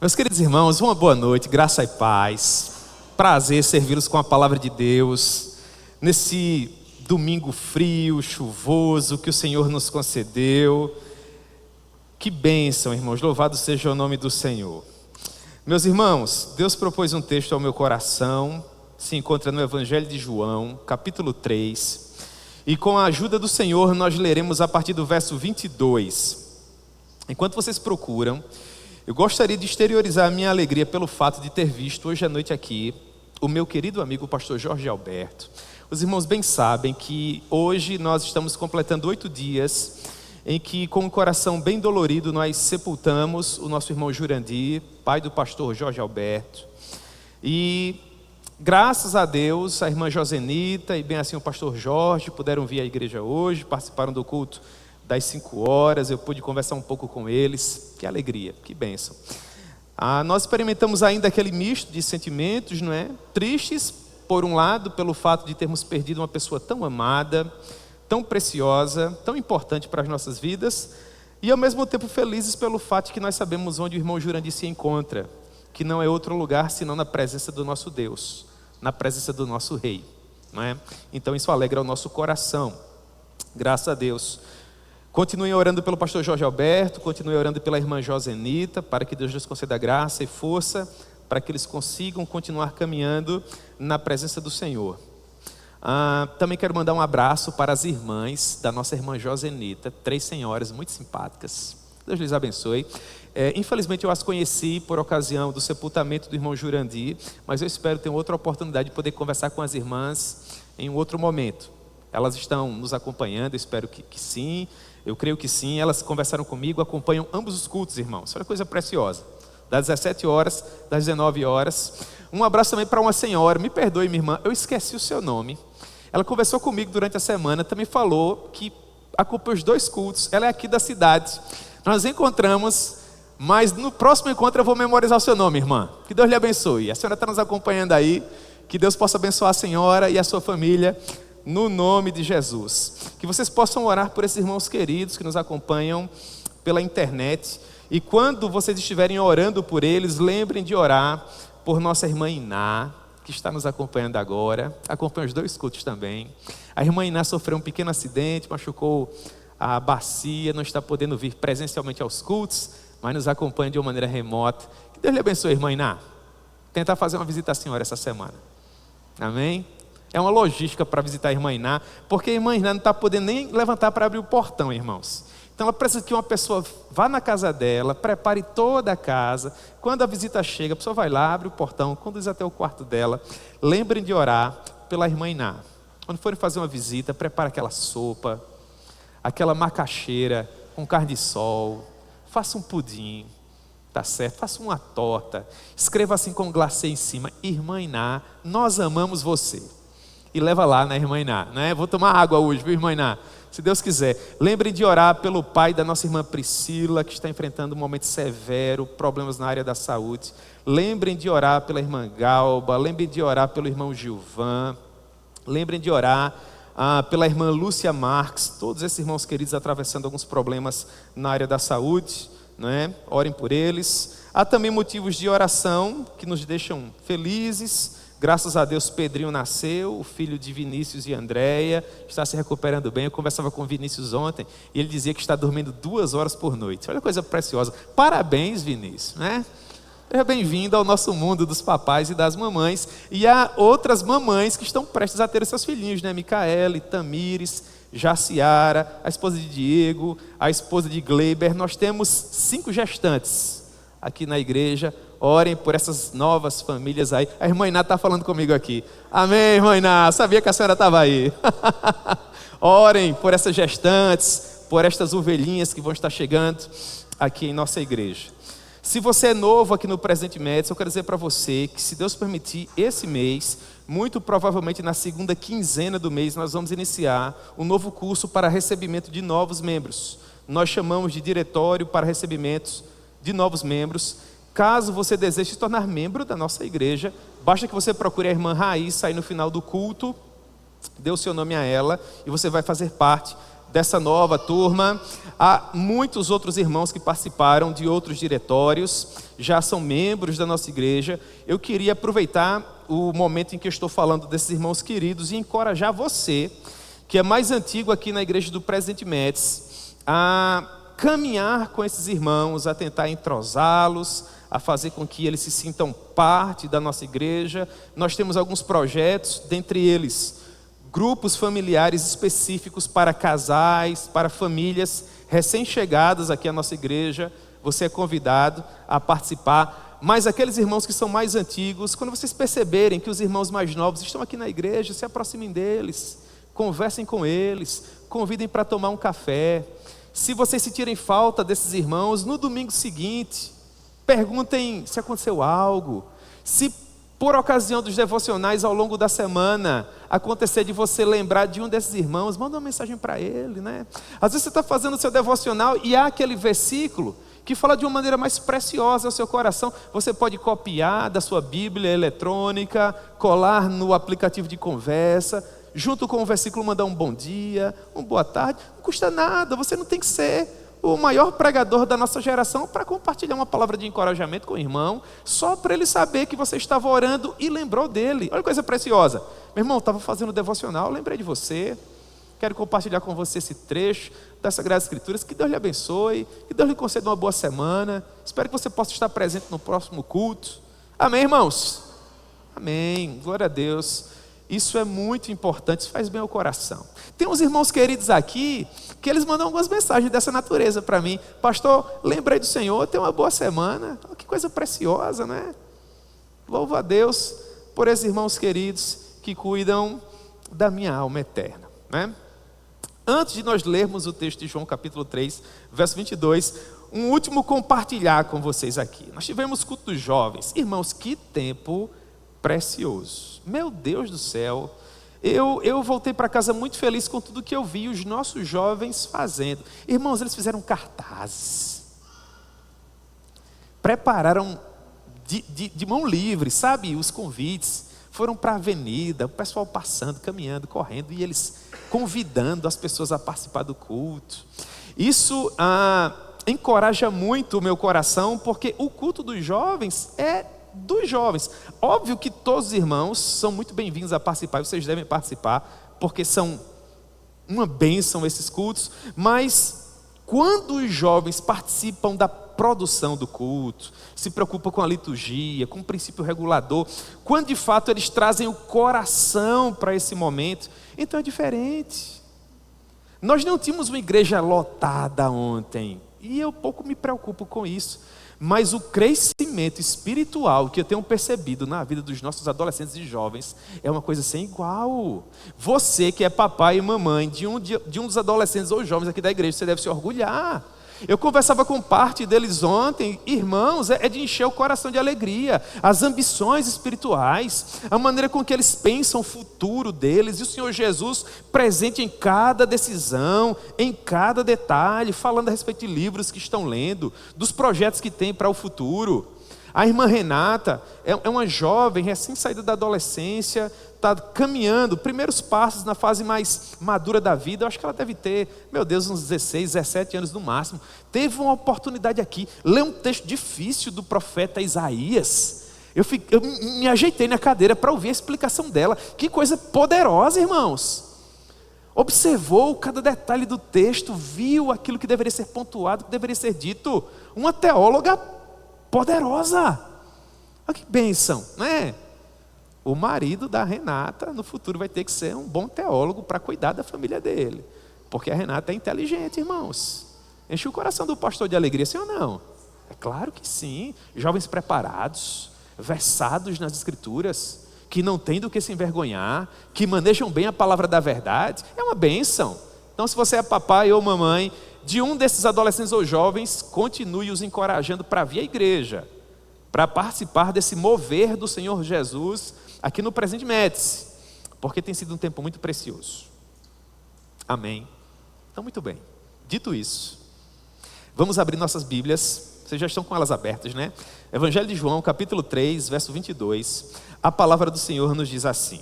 Meus queridos irmãos, uma boa noite, graça e paz. Prazer servi-los com a palavra de Deus nesse domingo frio, chuvoso que o Senhor nos concedeu. Que bênção, irmãos, louvado seja o nome do Senhor. Meus irmãos, Deus propôs um texto ao meu coração, se encontra no Evangelho de João, capítulo 3, e com a ajuda do Senhor nós leremos a partir do verso 22. Enquanto vocês procuram, eu gostaria de exteriorizar a minha alegria pelo fato de ter visto hoje à noite aqui o meu querido amigo, o pastor Jorge Alberto. Os irmãos bem sabem que hoje nós estamos completando 8 dias em que, com o coração bem dolorido, nós sepultamos o nosso irmão Jurandir, pai do pastor Jorge Alberto. E graças a Deus, a irmã Josenita e bem assim o pastor Jorge puderam vir à igreja hoje, participaram do culto das 5 horas, eu pude conversar um pouco com eles. Que alegria, que bênção. Nós experimentamos ainda aquele misto de sentimentos, não é? Tristes, por um lado, pelo fato de termos perdido uma pessoa tão amada, tão preciosa, tão importante para as nossas vidas, e ao mesmo tempo felizes pelo fato de que nós sabemos onde o irmão Jurandir se encontra, que não é outro lugar senão na presença do nosso Deus, na presença do nosso Rei, não é? Então isso alegra o nosso coração, graças a Deus. Continuem orando pelo pastor Jorge Alberto, continuem orando pela irmã Josenita, para que Deus lhes conceda graça e força, para que eles consigam continuar caminhando na presença do Senhor. Também quero mandar um abraço para as irmãs da nossa irmã Josenita, 3 senhoras muito simpáticas. Deus lhes abençoe. Infelizmente eu as conheci por ocasião do sepultamento do irmão Jurandir, mas eu espero ter outra oportunidade de poder conversar com as irmãs em um outro momento. Elas estão nos acompanhando, eu espero que sim, eu creio que sim. Elas conversaram comigo, acompanham ambos os cultos, irmãos. Olha que coisa preciosa, das 17 horas, das 19 horas. Um abraço também para uma senhora, me perdoe minha irmã, eu esqueci o seu nome. Ela conversou comigo durante a semana, também falou que acompanha os 2 cultos, ela é aqui da cidade. Nós encontramos, mas no próximo encontro eu vou memorizar o seu nome, irmã. Que Deus lhe abençoe. A senhora está nos acompanhando aí, que Deus possa abençoar a senhora e a sua família, no nome de Jesus. Que vocês possam orar por esses irmãos queridos que nos acompanham pela internet. E quando vocês estiverem orando por eles, lembrem de orar por nossa irmã Iná, que está nos acompanhando agora. Acompanha os 2 cultos também. A irmã Iná sofreu um pequeno acidente, machucou a bacia, não está podendo vir presencialmente aos cultos, mas nos acompanha de uma maneira remota. Que Deus lhe abençoe, irmã Iná. Tentar fazer uma visita à senhora essa semana. Amém? É uma logística para visitar a irmã Iná, porque a irmã Iná não está podendo nem levantar para abrir o portão, irmãos. Então ela precisa que uma pessoa vá na casa dela, prepare toda a casa. Quando a visita chega, a pessoa vai lá, abre o portão, conduz até o quarto dela. Lembrem de orar pela irmã Iná. Quando forem fazer uma visita, prepare aquela sopa, aquela macaxeira com carne de sol. Faça um pudim, tá certo? Faça uma torta. Escreva assim com glacê em cima: irmã Iná, nós amamos você. E leva lá na irmã Iná, né? Vou tomar água hoje, viu, irmã Iná? Se Deus quiser. Lembrem de orar pelo pai da nossa irmã Priscila, que está enfrentando um momento severo, problemas na área da saúde. Lembrem de orar pela irmã Galba. Lembrem de orar pelo irmão Gilvan. Lembrem de orar pela irmã Lúcia Marques. Todos esses irmãos queridos atravessando alguns problemas na área da saúde, né? Orem por eles. Há também motivos de oração que nos deixam felizes. Graças a Deus, Pedrinho nasceu, o filho de Vinícius e Andréia, está se recuperando bem. Eu conversava com o Vinícius ontem e ele dizia que está dormindo 2 horas por noite. Olha que coisa preciosa. Parabéns, Vinícius, né? Seja bem-vindo ao nosso mundo dos papais e das mamães. E há outras mamães que estão prestes a ter seus filhinhos, né? Micaele, Tamires, Jaciara, a esposa de Diego, a esposa de Gleiber. Nós temos 5 gestantes aqui na igreja. Orem por essas novas famílias aí. A irmã Iná está falando comigo aqui. Amém, irmã Iná, sabia que a senhora estava aí. Orem por essas gestantes, por estas ovelhinhas que vão estar chegando aqui em nossa igreja. Se você é novo aqui no Presente Médici, eu quero dizer para você que, se Deus permitir, esse mês, muito provavelmente na 2ª quinzena do mês, nós vamos iniciar um novo curso para recebimento de novos membros. Nós chamamos de diretório para recebimentos de novos membros. Caso você deseje se tornar membro da nossa igreja, basta que você procure a irmã Raíssa aí no final do culto, dê o seu nome a ela e você vai fazer parte dessa nova turma. Há muitos outros irmãos que participaram de outros diretórios, já são membros da nossa igreja. Eu queria aproveitar o momento em que eu estou falando desses irmãos queridos e encorajar você, que é mais antigo aqui na igreja do Presidente Médici, a caminhar com esses irmãos, a tentar entrosá-los, a fazer com que eles se sintam parte da nossa igreja. Nós temos alguns projetos, dentre eles, grupos familiares específicos para casais, para famílias recém-chegadas aqui à nossa igreja. Você é convidado a participar. Mas aqueles irmãos que são mais antigos, quando vocês perceberem que os irmãos mais novos estão aqui na igreja, se aproximem deles, conversem com eles, convidem para tomar um café. Se vocês sentirem falta desses irmãos, no domingo seguinte, perguntem se aconteceu algo. Se por ocasião dos devocionais ao longo da semana acontecer de você lembrar de um desses irmãos, manda uma mensagem para ele, né? Às vezes você está fazendo o seu devocional e há aquele versículo que fala de uma maneira mais preciosa ao seu coração. Você pode copiar da sua Bíblia eletrônica, colar no aplicativo de conversa, junto com o versículo mandar um bom dia, uma boa tarde. Não custa nada, você não tem que ser o maior pregador da nossa geração para compartilhar uma palavra de encorajamento com o irmão, só para ele saber que você estava orando e lembrou dele. Olha que coisa preciosa. Meu irmão, estava fazendo devocional, lembrei de você, quero compartilhar com você esse trecho das Sagradas Escrituras. Que Deus lhe abençoe, que Deus lhe conceda uma boa semana. Espero que você possa estar presente no próximo culto. Amém, irmãos? Amém, glória a Deus. Isso é muito importante, isso faz bem ao coração. Tem uns irmãos queridos aqui, que eles mandam algumas mensagens dessa natureza para mim. Pastor, lembrei do Senhor, tenha uma boa semana. Oh, que coisa preciosa, né? Louvo a Deus por esses irmãos queridos que cuidam da minha alma eterna, né? Antes de nós lermos o texto de João capítulo 3, verso 22, um último compartilhar com vocês aqui. Nós tivemos culto dos jovens. Irmãos, que tempo precioso. Meu Deus do céu. Eu voltei para casa muito feliz com tudo que eu vi os nossos jovens fazendo. Irmãos, eles fizeram cartazes, prepararam de mão livre, sabe, os convites. Foram para a avenida, o pessoal passando, caminhando, correndo, e eles convidando as pessoas a participar do culto. Isso encoraja muito o meu coração, porque o culto dos jovens é dos jovens. Óbvio que todos os irmãos são muito bem-vindos a participar, vocês devem participar, porque são uma bênção esses cultos. Mas quando os jovens participam da produção do culto, se preocupam com a liturgia, com o princípio regulador, quando de fato eles trazem o coração para esse momento, então é diferente. Nós não tínhamos uma igreja lotada ontem, e eu pouco me preocupo com isso. Mas o crescimento espiritual que eu tenho percebido na vida dos nossos adolescentes e jovens é uma coisa sem igual. Você que é papai e mamãe de um dos adolescentes ou jovens aqui da igreja, você deve se orgulhar. Eu conversava com parte deles ontem. Irmãos, é de encher o coração de alegria. As ambições espirituais, a maneira com que eles pensam o futuro deles, e o Senhor Jesus presente em cada decisão, em cada detalhe, falando a respeito de livros que estão lendo, dos projetos que tem para o futuro. A irmã Renata é uma jovem recém-saída da adolescência, está caminhando, primeiros passos na fase mais madura da vida. Eu acho que ela deve ter, meu Deus, uns 16, 17 anos no máximo. Teve uma oportunidade aqui, ler um texto difícil do profeta Isaías. Eu me ajeitei na cadeira para ouvir a explicação dela. Que coisa poderosa, irmãos. Observou cada detalhe do texto, viu aquilo que deveria ser pontuado, que deveria ser dito. Uma teóloga poderosa. Olha que bênção, né? O marido da Renata no futuro vai ter que ser um bom teólogo para cuidar da família dele, porque a Renata é inteligente, irmãos. Enche o coração do pastor de alegria, sim ou não? É claro que sim. Jovens preparados, versados nas escrituras, que não têm do que se envergonhar, que manejam bem a palavra da verdade. É uma bênção. Então, se você é papai ou mamãe de um desses adolescentes ou jovens, continue os encorajando para vir à igreja, para participar desse mover do Senhor Jesus aqui no Presidente Médici, porque tem sido um tempo muito precioso. Amém? Então, muito bem. Dito isso, vamos abrir nossas Bíblias. Vocês já estão com elas abertas, né? Evangelho de João, capítulo 3, verso 22. A palavra do Senhor nos diz assim: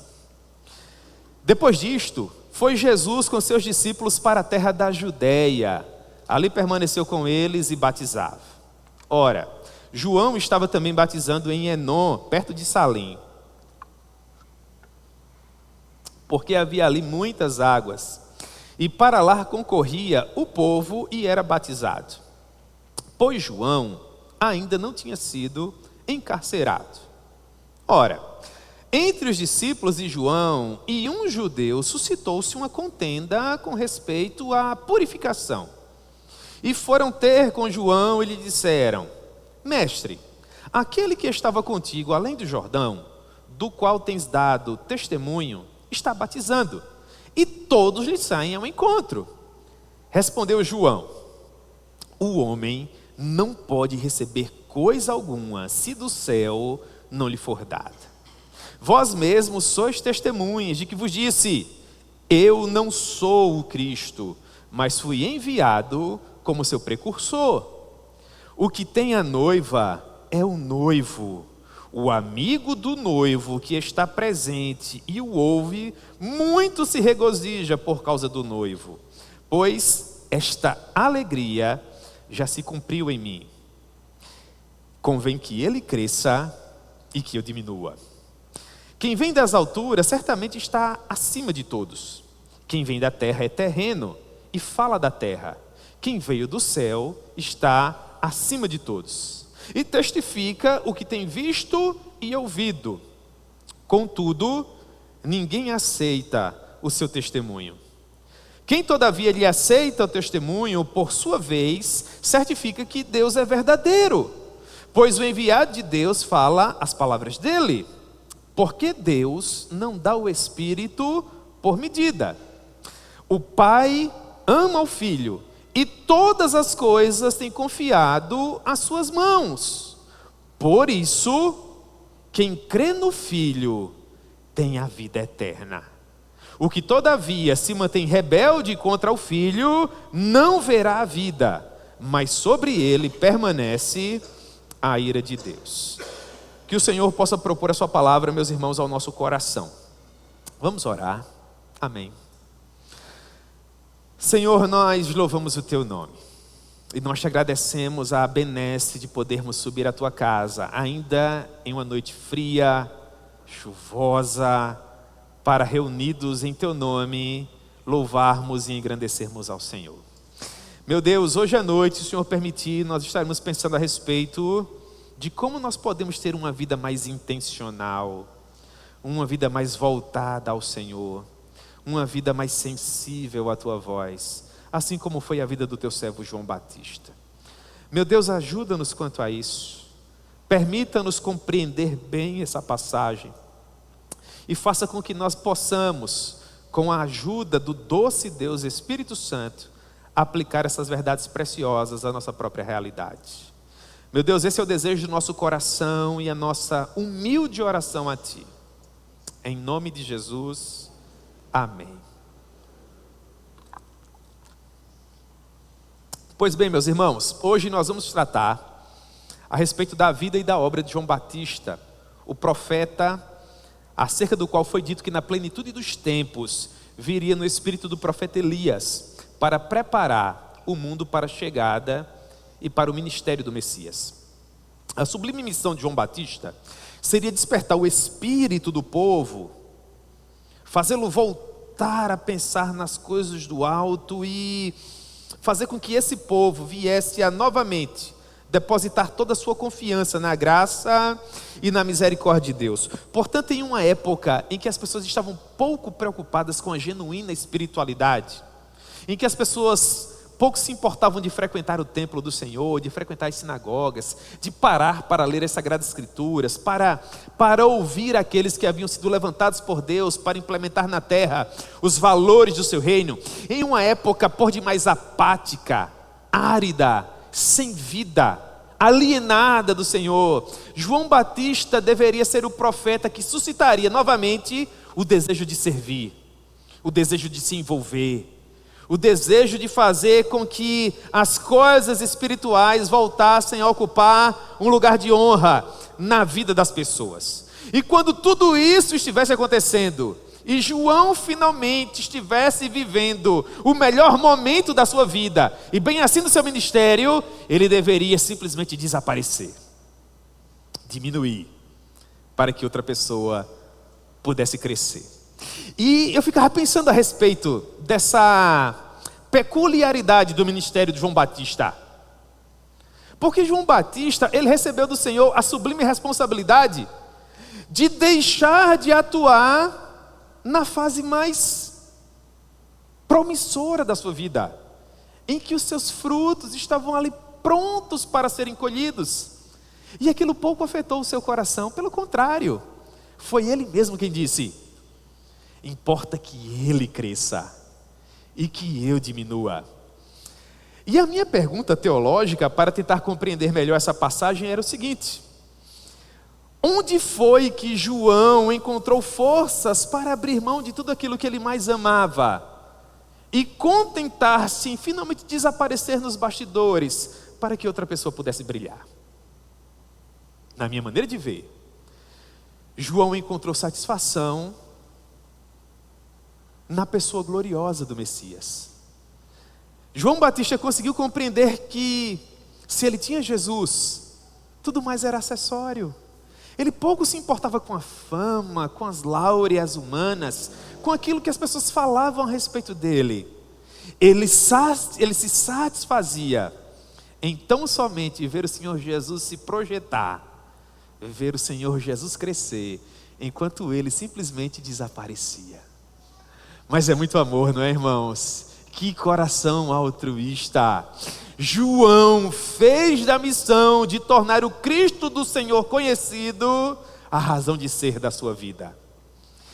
depois disto, foi Jesus com seus discípulos para a terra da Judéia. Ali permaneceu com eles e batizava. Ora, João estava também batizando em Enom, perto de Salim, porque havia ali muitas águas, e para lá concorria o povo e era batizado, pois João ainda não tinha sido encarcerado. Ora, entre os discípulos de João e um judeu suscitou-se uma contenda com respeito à purificação. E foram ter com João e lhe disseram: Mestre, aquele que estava contigo além do Jordão, do qual tens dado testemunho, está batizando, e todos lhe saem ao encontro. Respondeu João: o homem não pode receber coisa alguma, se do céu não lhe for dada. Vós mesmos sois testemunhas de que vos disse: eu não sou o Cristo, mas fui enviado como seu precursor. O que tem a noiva é o noivo. O amigo do noivo que está presente e o ouve, muito se regozija por causa do noivo, pois esta alegria já se cumpriu em mim. Convém que ele cresça e que eu diminua. Quem vem das alturas certamente está acima de todos. Quem vem da terra é terreno e fala da terra. Quem veio do céu está acima de todos e testifica o que tem visto e ouvido. Contudo, ninguém aceita o seu testemunho. Quem todavia lhe aceita o testemunho, por sua vez, certifica que Deus é verdadeiro, pois o enviado de Deus fala as palavras dele. Porque Deus não dá o Espírito por medida. O Pai ama o Filho e todas as coisas tem confiado às suas mãos. Por isso, quem crê no Filho tem a vida eterna. O que todavia se mantém rebelde contra o Filho não verá a vida, mas sobre ele permanece a ira de Deus. Que o Senhor possa propor a sua palavra, meus irmãos, ao nosso coração. Vamos orar. Amém. Senhor, nós louvamos o teu nome. E nós te agradecemos a benesse de podermos subir à tua casa, ainda em uma noite fria, chuvosa, para reunidos em teu nome, louvarmos e engrandecermos ao Senhor. Meu Deus, hoje à noite, se o Senhor permitir, nós estaremos pensando a respeito de como nós podemos ter uma vida mais intencional, uma vida mais voltada ao Senhor, uma vida mais sensível à tua voz, assim como foi a vida do teu servo João Batista. Meu Deus, ajuda-nos quanto a isso, permita-nos compreender bem essa passagem e faça com que nós possamos, com a ajuda do doce Deus Espírito Santo, aplicar essas verdades preciosas à nossa própria realidade. Meu Deus, esse é o desejo do nosso coração e a nossa humilde oração a Ti. Em nome de Jesus, amém. Pois bem, meus irmãos, hoje nós vamos tratar a respeito da vida e da obra de João Batista, o profeta, acerca do qual foi dito que na plenitude dos tempos viria no espírito do profeta Elias, para preparar o mundo para a chegada e para o ministério do Messias. A sublime missão de João Batista seria despertar o espírito do povo, fazê-lo voltar a pensar nas coisas do alto e fazer com que esse povo viesse a novamente depositar toda a sua confiança na graça e na misericórdia de Deus. Portanto, em uma época em que as pessoas estavam pouco preocupadas com a genuína espiritualidade, em que as pessoas pouco se importavam de frequentar o templo do Senhor, de frequentar as sinagogas, de parar para ler as Sagradas Escrituras, para ouvir aqueles que haviam sido levantados por Deus para implementar na terra os valores do seu reino. Em uma época por demais apática, árida, sem vida, alienada do Senhor, João Batista deveria ser o profeta que suscitaria novamente o desejo de servir, o desejo de se envolver, o desejo de fazer com que as coisas espirituais voltassem a ocupar um lugar de honra na vida das pessoas. E quando tudo isso estivesse acontecendo, e João finalmente estivesse vivendo o melhor momento da sua vida, e bem assim no seu ministério, ele deveria simplesmente desaparecer, diminuir, para que outra pessoa pudesse crescer. E eu ficava pensando a respeito dessa peculiaridade do ministério de João Batista. Porque João Batista, ele recebeu do Senhor a sublime responsabilidade de deixar de atuar na fase mais promissora da sua vida, em que os seus frutos estavam ali prontos para serem colhidos. E aquilo pouco afetou o seu coração, pelo contrário, foi ele mesmo quem disse: importa que ele cresça e que eu diminua. E a minha pergunta teológica, para tentar compreender melhor essa passagem, era o seguinte: onde foi que João encontrou forças para abrir mão de tudo aquilo que ele mais amava e contentar-se em finalmente desaparecer nos bastidores para que outra pessoa pudesse brilhar? Na minha maneira de ver, João encontrou satisfação na pessoa gloriosa do Messias. João Batista conseguiu compreender que se ele tinha Jesus, tudo mais era acessório. Ele pouco se importava com a fama, com as láureas humanas, com aquilo que as pessoas falavam a respeito dele. Ele se satisfazia em tão somente ver o Senhor Jesus se projetar, ver o Senhor Jesus crescer, enquanto ele simplesmente desaparecia. Mas é muito amor, não é, irmãos? Que coração altruísta! João fez da missão de tornar o Cristo do Senhor conhecido a razão de ser da sua vida.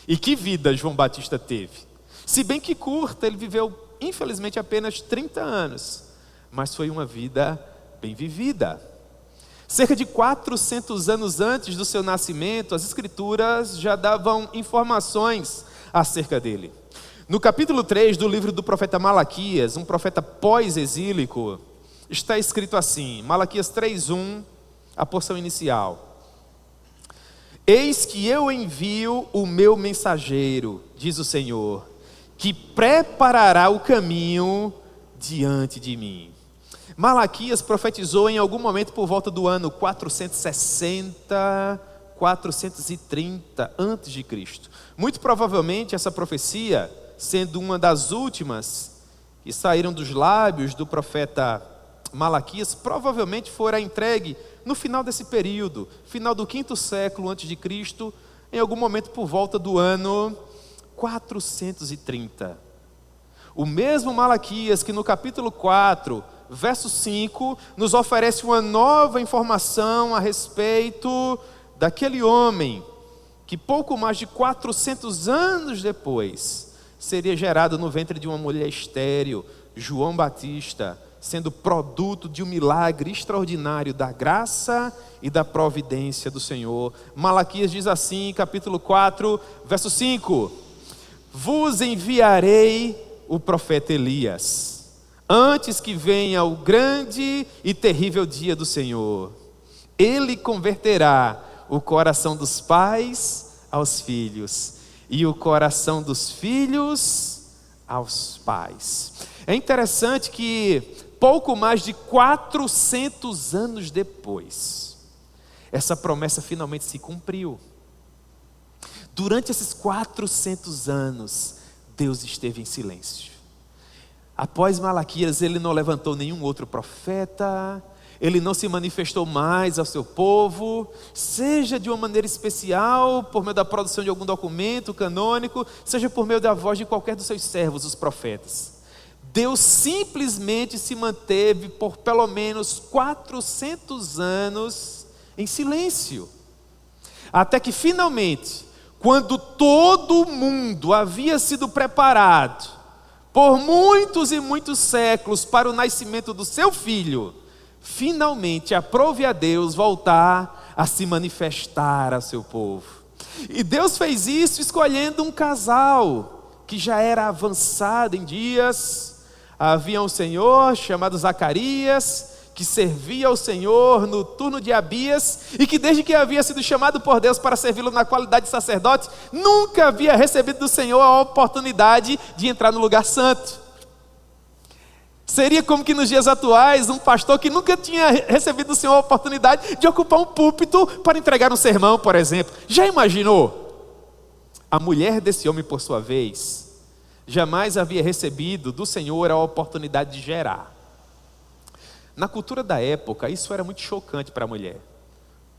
E que vida João Batista teve? Se bem que curta, ele viveu infelizmente apenas 30 anos, mas foi uma vida bem vivida. Cerca de 400 anos antes do seu nascimento, as Escrituras já davam informações acerca dele. No capítulo 3 do livro do profeta Malaquias, um profeta pós-exílico, está escrito assim, Malaquias 3:1, a porção inicial: eis que eu envio o meu mensageiro, diz o Senhor, que preparará o caminho diante de mim. Malaquias profetizou em algum momento por volta do ano 460, 430 a.C. Muito provavelmente essa profecia, sendo uma das últimas que saíram dos lábios do profeta Malaquias, provavelmente fora entregue no final desse período, final do 5º século antes de Cristo, em algum momento por volta do ano 430. O mesmo Malaquias que no capítulo 4, verso 5, nos oferece uma nova informação a respeito daquele homem que pouco mais de 400 anos depois seria gerado no ventre de uma mulher estéril, João Batista, sendo produto de um milagre extraordinário da graça e da providência do Senhor. Malaquias diz assim, capítulo 4, verso 5: vos enviarei o profeta Elias, antes que venha o grande e terrível dia do Senhor. Ele converterá o coração dos pais aos filhos, e o coração dos filhos aos pais. É interessante que pouco mais de 400 anos depois, essa promessa finalmente se cumpriu. Durante esses 400 anos, Deus esteve em silêncio. Após Malaquias, ele não levantou nenhum outro profeta, ele não se manifestou mais ao seu povo, seja de uma maneira especial, por meio da produção de algum documento canônico, seja por meio da voz de qualquer dos seus servos, os profetas. Deus simplesmente se manteve por pelo menos 400 anos em silêncio. Até que finalmente, quando todo mundo havia sido preparado por muitos e muitos séculos para o nascimento do seu filho, finalmente aprove a Deus voltar a se manifestar a seu povo. E Deus fez isso escolhendo um casal que já era avançado em dias. Havia um senhor chamado Zacarias, que servia ao Senhor no turno de Abias, e que desde que havia sido chamado por Deus para servi-lo na qualidade de sacerdote, nunca havia recebido do Senhor a oportunidade de entrar no lugar santo. Seria como que nos dias atuais, um pastor que nunca tinha recebido do Senhor a oportunidade de ocupar um púlpito para entregar um sermão, por exemplo. Já imaginou? A mulher desse homem, por sua vez, jamais havia recebido do Senhor a oportunidade de gerar. Na cultura da época, isso era muito chocante para a mulher,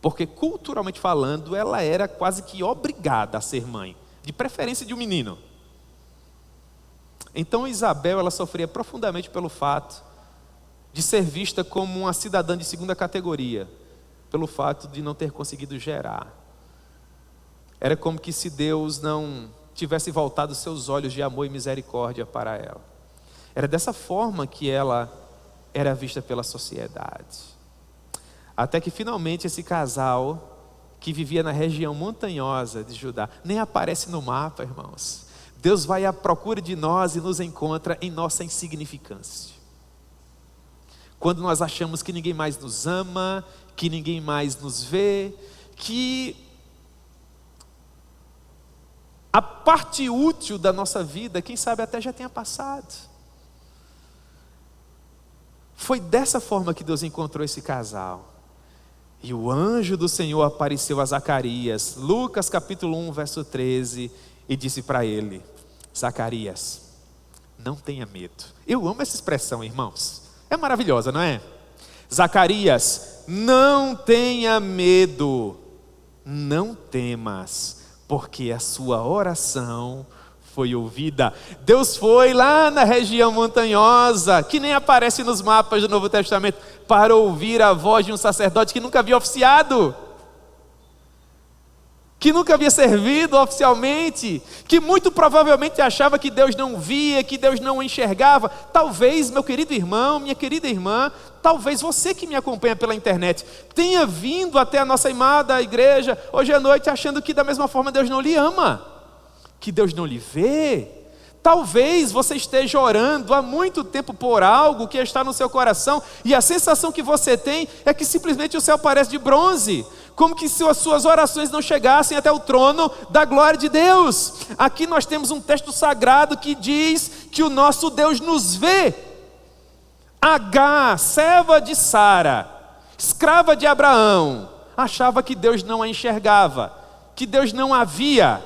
porque culturalmente falando, ela era quase que obrigada a ser mãe, de preferência de um menino. Então Isabel, ela sofria profundamente pelo fato de ser vista como uma cidadã de segunda categoria, pelo fato de não ter conseguido gerar. Era como que se Deus não tivesse voltado seus olhos de amor e misericórdia para ela. Era dessa forma que ela era vista pela sociedade. Até que finalmente esse casal, que vivia na região montanhosa de Judá, nem aparece no mapa, irmãos. Deus vai à procura de nós e nos encontra em nossa insignificância. Quando nós achamos que ninguém mais nos ama, que ninguém mais nos vê, que a parte útil da nossa vida, quem sabe até já tenha passado. Foi dessa forma que Deus encontrou esse casal. E o anjo do Senhor apareceu a Zacarias, Lucas capítulo 1, verso 13, e disse para ele: Zacarias, não tenha medo. Eu amo essa expressão, irmãos. É maravilhosa, não é? Zacarias, não tenha medo, não temas, porque a sua oração foi ouvida. Deus foi lá na região montanhosa, que nem aparece nos mapas do Novo Testamento, para ouvir a voz de um sacerdote que nunca havia oficiado, que nunca havia servido oficialmente, que muito provavelmente achava que Deus não via, que Deus não enxergava. Talvez, meu querido irmão, minha querida irmã, talvez você que me acompanha pela internet, tenha vindo até a nossa amada igreja hoje à noite achando que da mesma forma Deus não lhe ama, que Deus não lhe vê. Talvez você esteja orando há muito tempo por algo que está no seu coração, e a sensação que você tem é que simplesmente o céu parece de bronze, como que se as suas orações não chegassem até o trono da glória de Deus. Aqui nós temos um texto sagrado que diz que o nosso Deus nos vê. Agar, serva de Sara, escrava de Abraão, achava que Deus não a enxergava, que Deus não a via.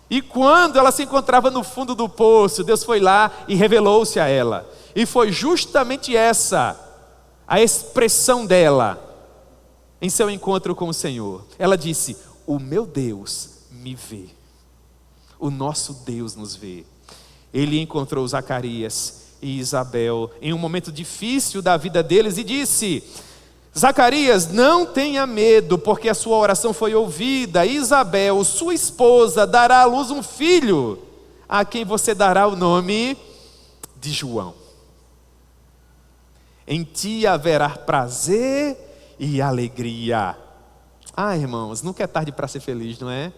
E quando ela se encontrava no fundo do poço, Deus foi lá e revelou-se a ela. E foi justamente essa a expressão dela em seu encontro com o Senhor. Ela disse: o meu Deus me vê. O nosso Deus nos vê. Ele encontrou Zacarias e Isabel em um momento difícil da vida deles e disse: Zacarias, não tenha medo, porque a sua oração foi ouvida. Isabel, sua esposa, dará à luz um filho, a quem você dará o nome de João. Em ti haverá prazer e alegria. Ah, irmãos, nunca é tarde para ser feliz, não é?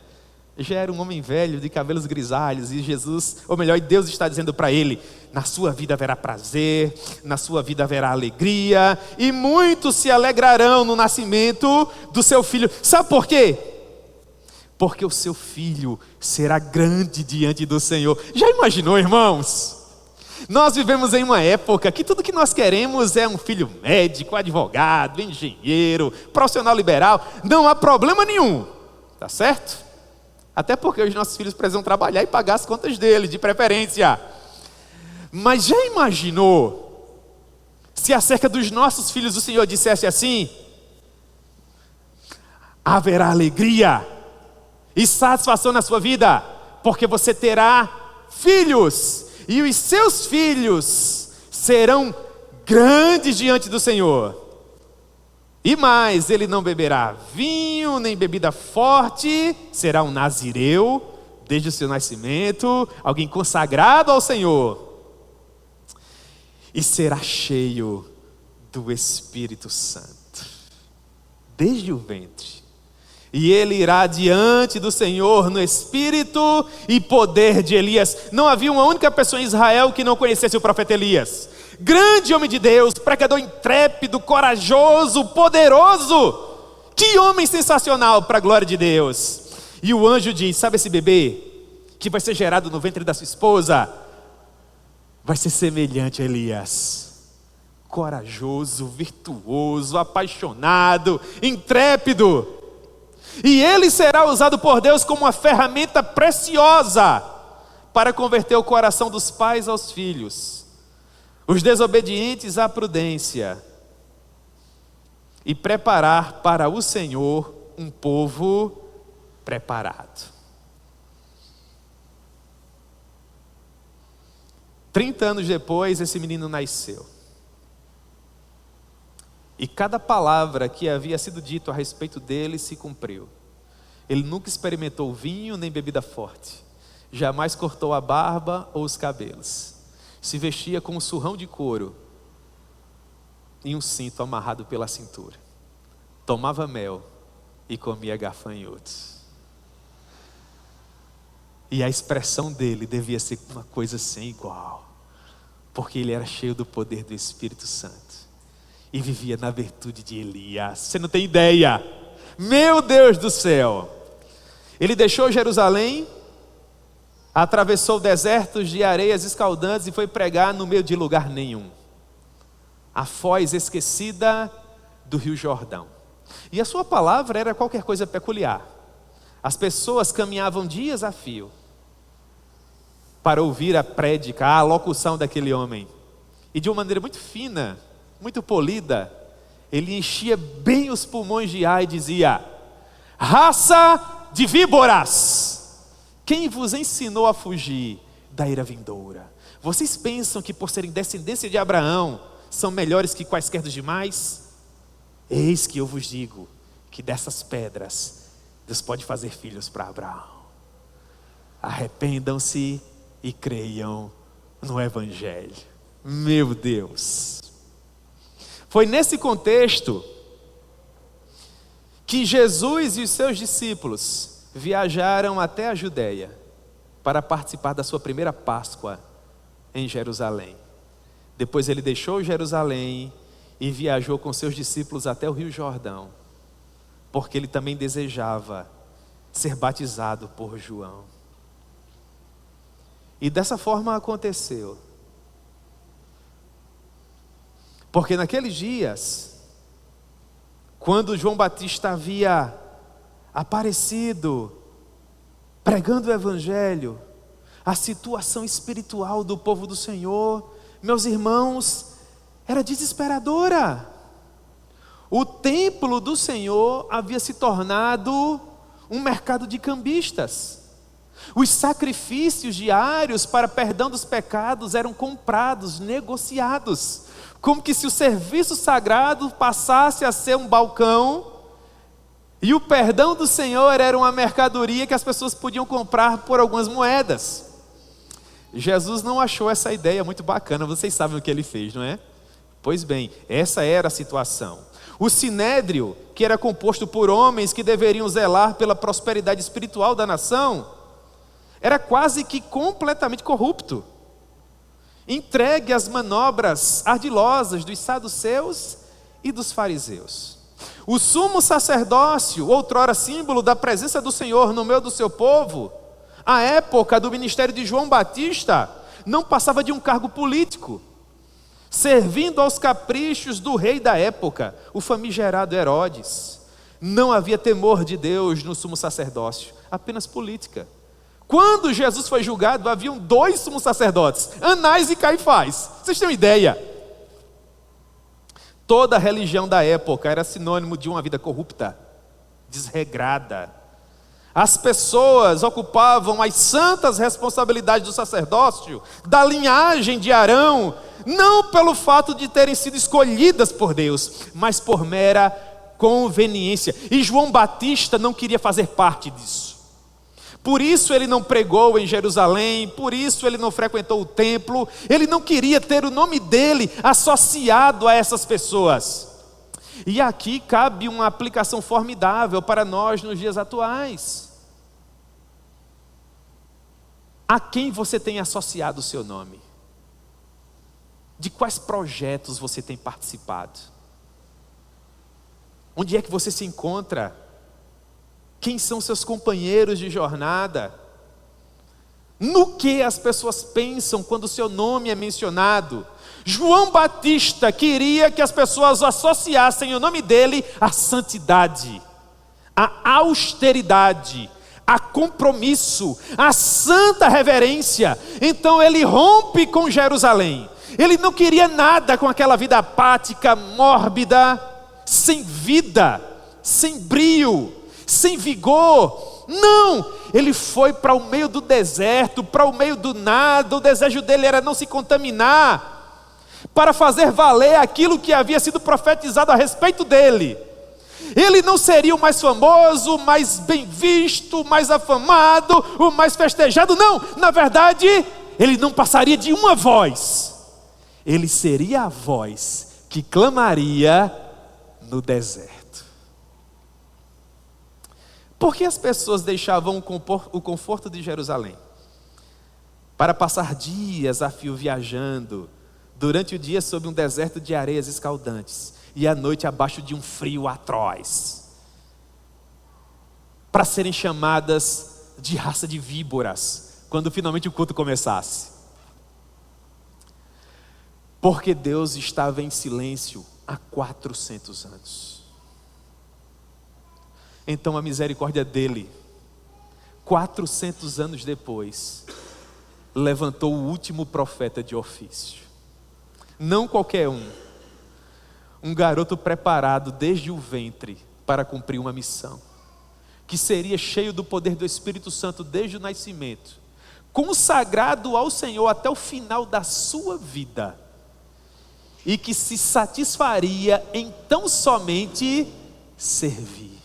Já era um homem velho, de cabelos grisalhos, e Jesus, ou melhor, Deus está dizendo para ele: na sua vida haverá prazer, na sua vida haverá alegria, e muitos se alegrarão no nascimento do seu filho. Sabe por quê? Porque o seu filho será grande diante do Senhor. Já imaginou, irmãos? Nós vivemos em uma época que tudo que nós queremos é um filho médico, advogado, engenheiro, profissional liberal. Não há problema nenhum, tá certo? Até porque os nossos filhos precisam trabalhar e pagar as contas deles, de preferência. Mas já imaginou se acerca dos nossos filhos o Senhor dissesse assim: haverá alegria e satisfação na sua vida, porque você terá filhos, e os seus filhos serão grandes diante do Senhor. E mais, ele não beberá vinho, nem bebida forte, será um nazireu, desde o seu nascimento, alguém consagrado ao Senhor. E será cheio do Espírito Santo, desde o ventre. E ele irá diante do Senhor no espírito e poder de Elias. Não havia uma única pessoa em Israel que não conhecesse o profeta Elias. grande homem de Deus, pregador intrépido, corajoso, poderoso. Que homem sensacional para a glória de Deus. E o anjo diz: sabe esse bebê que vai ser gerado no ventre da sua esposa? Vai ser semelhante a Elias. Corajoso, virtuoso, apaixonado, intrépido. E ele será usado por Deus como uma ferramenta preciosa para converter o coração dos pais aos filhos, os desobedientes à prudência, e preparar para o Senhor um povo preparado. 30 anos depois, esse menino nasceu. E cada palavra que havia sido dito a respeito dele se cumpriu. Ele nunca experimentou vinho nem bebida forte. Jamais cortou a barba ou os cabelos. Se vestia com um surrão de couro e um cinto amarrado pela cintura. Tomava mel e comia gafanhotos. E a expressão dele devia ser uma coisa sem igual, porque ele era cheio do poder do Espírito Santo e vivia na virtude de Elias. Você não tem ideia, meu Deus do céu. Ele deixou Jerusalém, atravessou desertos de areias escaldantes e foi pregar no meio de lugar nenhum, a foz esquecida do Rio Jordão. E a sua palavra era qualquer coisa peculiar. As pessoas caminhavam dias a fio para ouvir a prédica, a alocução daquele homem. E de uma maneira muito fina, muito polida, ele enchia bem os pulmões de ar e dizia: raça de víboras, quem vos ensinou a fugir da ira vindoura? Vocês pensam que por serem descendência de Abraão são melhores que quaisquer dos demais? Eis que eu vos digo que dessas pedras Deus pode fazer filhos para Abraão. Arrependam-se e creiam no Evangelho. Meu Deus! Foi nesse contexto que Jesus e os seus discípulos viajaram até a Judeia para participar da sua primeira Páscoa em Jerusalém. Depois ele deixou Jerusalém e viajou com seus discípulos até o Rio Jordão, porque ele também desejava ser batizado por João. E dessa forma aconteceu. Porque naqueles dias, quando João Batista havia aparecido, pregando o Evangelho, a situação espiritual do povo do Senhor, meus irmãos, era desesperadora. O templo do Senhor havia se tornado um mercado de cambistas. Os sacrifícios diários para perdão dos pecados eram comprados, negociados, como que se o serviço sagrado passasse a ser um balcão e o perdão do Senhor era uma mercadoria que as pessoas podiam comprar por algumas moedas. Jesus não achou essa ideia muito bacana, vocês sabem o que ele fez, não é? Pois bem, essa era a situação. O sinédrio, que era composto por homens que deveriam zelar pela prosperidade espiritual da nação, era quase que completamente corrupto, entregue às manobras ardilosas dos saduceus e dos fariseus. O sumo sacerdócio, outrora símbolo da presença do Senhor no meio do seu povo, à época do ministério de João Batista, não passava de um cargo político, servindo aos caprichos do rei da época, o famigerado Herodes. Não havia temor de Deus no sumo sacerdócio, apenas política. Quando Jesus foi julgado, haviam 2 sumos sacerdotes, Anás e Caifás. Vocês têm uma ideia? Toda a religião da época era sinônimo de uma vida corrupta, desregrada. As pessoas ocupavam as santas responsabilidades do sacerdócio, da linhagem de Arão, não pelo fato de terem sido escolhidas por Deus, mas por mera conveniência. E João Batista não queria fazer parte disso. Por isso ele não pregou em Jerusalém, por isso ele não frequentou o templo, ele não queria ter o nome dele associado a essas pessoas. E aqui cabe uma aplicação formidável para nós nos dias atuais. A quem você tem associado o seu nome? De quais projetos você tem participado? Onde é que você se encontra? Quem são seus companheiros de jornada? No que as pessoas pensam quando o seu nome é mencionado? João Batista queria que as pessoas associassem o nome dele à santidade, à austeridade, a compromisso, a santa reverência. Então ele rompe com Jerusalém. Ele não queria nada com aquela vida apática, mórbida, sem vida, sem brio, sem vigor. Não, ele foi para o meio do deserto, para o meio do nada. O desejo dele era não se contaminar, para fazer valer aquilo que havia sido profetizado a respeito dele. Ele não seria o mais famoso, o mais bem visto, o mais afamado, o mais festejado. Não, na verdade, ele não passaria de uma voz. Ele seria a voz que clamaria no deserto. Por que as pessoas deixavam o conforto de Jerusalém para passar dias a fio viajando, durante o dia sob um deserto de areias escaldantes e à noite abaixo de um frio atroz, para serem chamadas de raça de víboras quando finalmente o culto começasse? Porque Deus estava em silêncio há 400 anos. Então a misericórdia dele, 400 anos depois, levantou o último profeta de ofício. Não qualquer um garoto preparado desde o ventre para cumprir uma missão, que seria cheio do poder do Espírito Santo desde o nascimento, consagrado ao Senhor até o final da sua vida, e que se satisfaria em tão somente servir.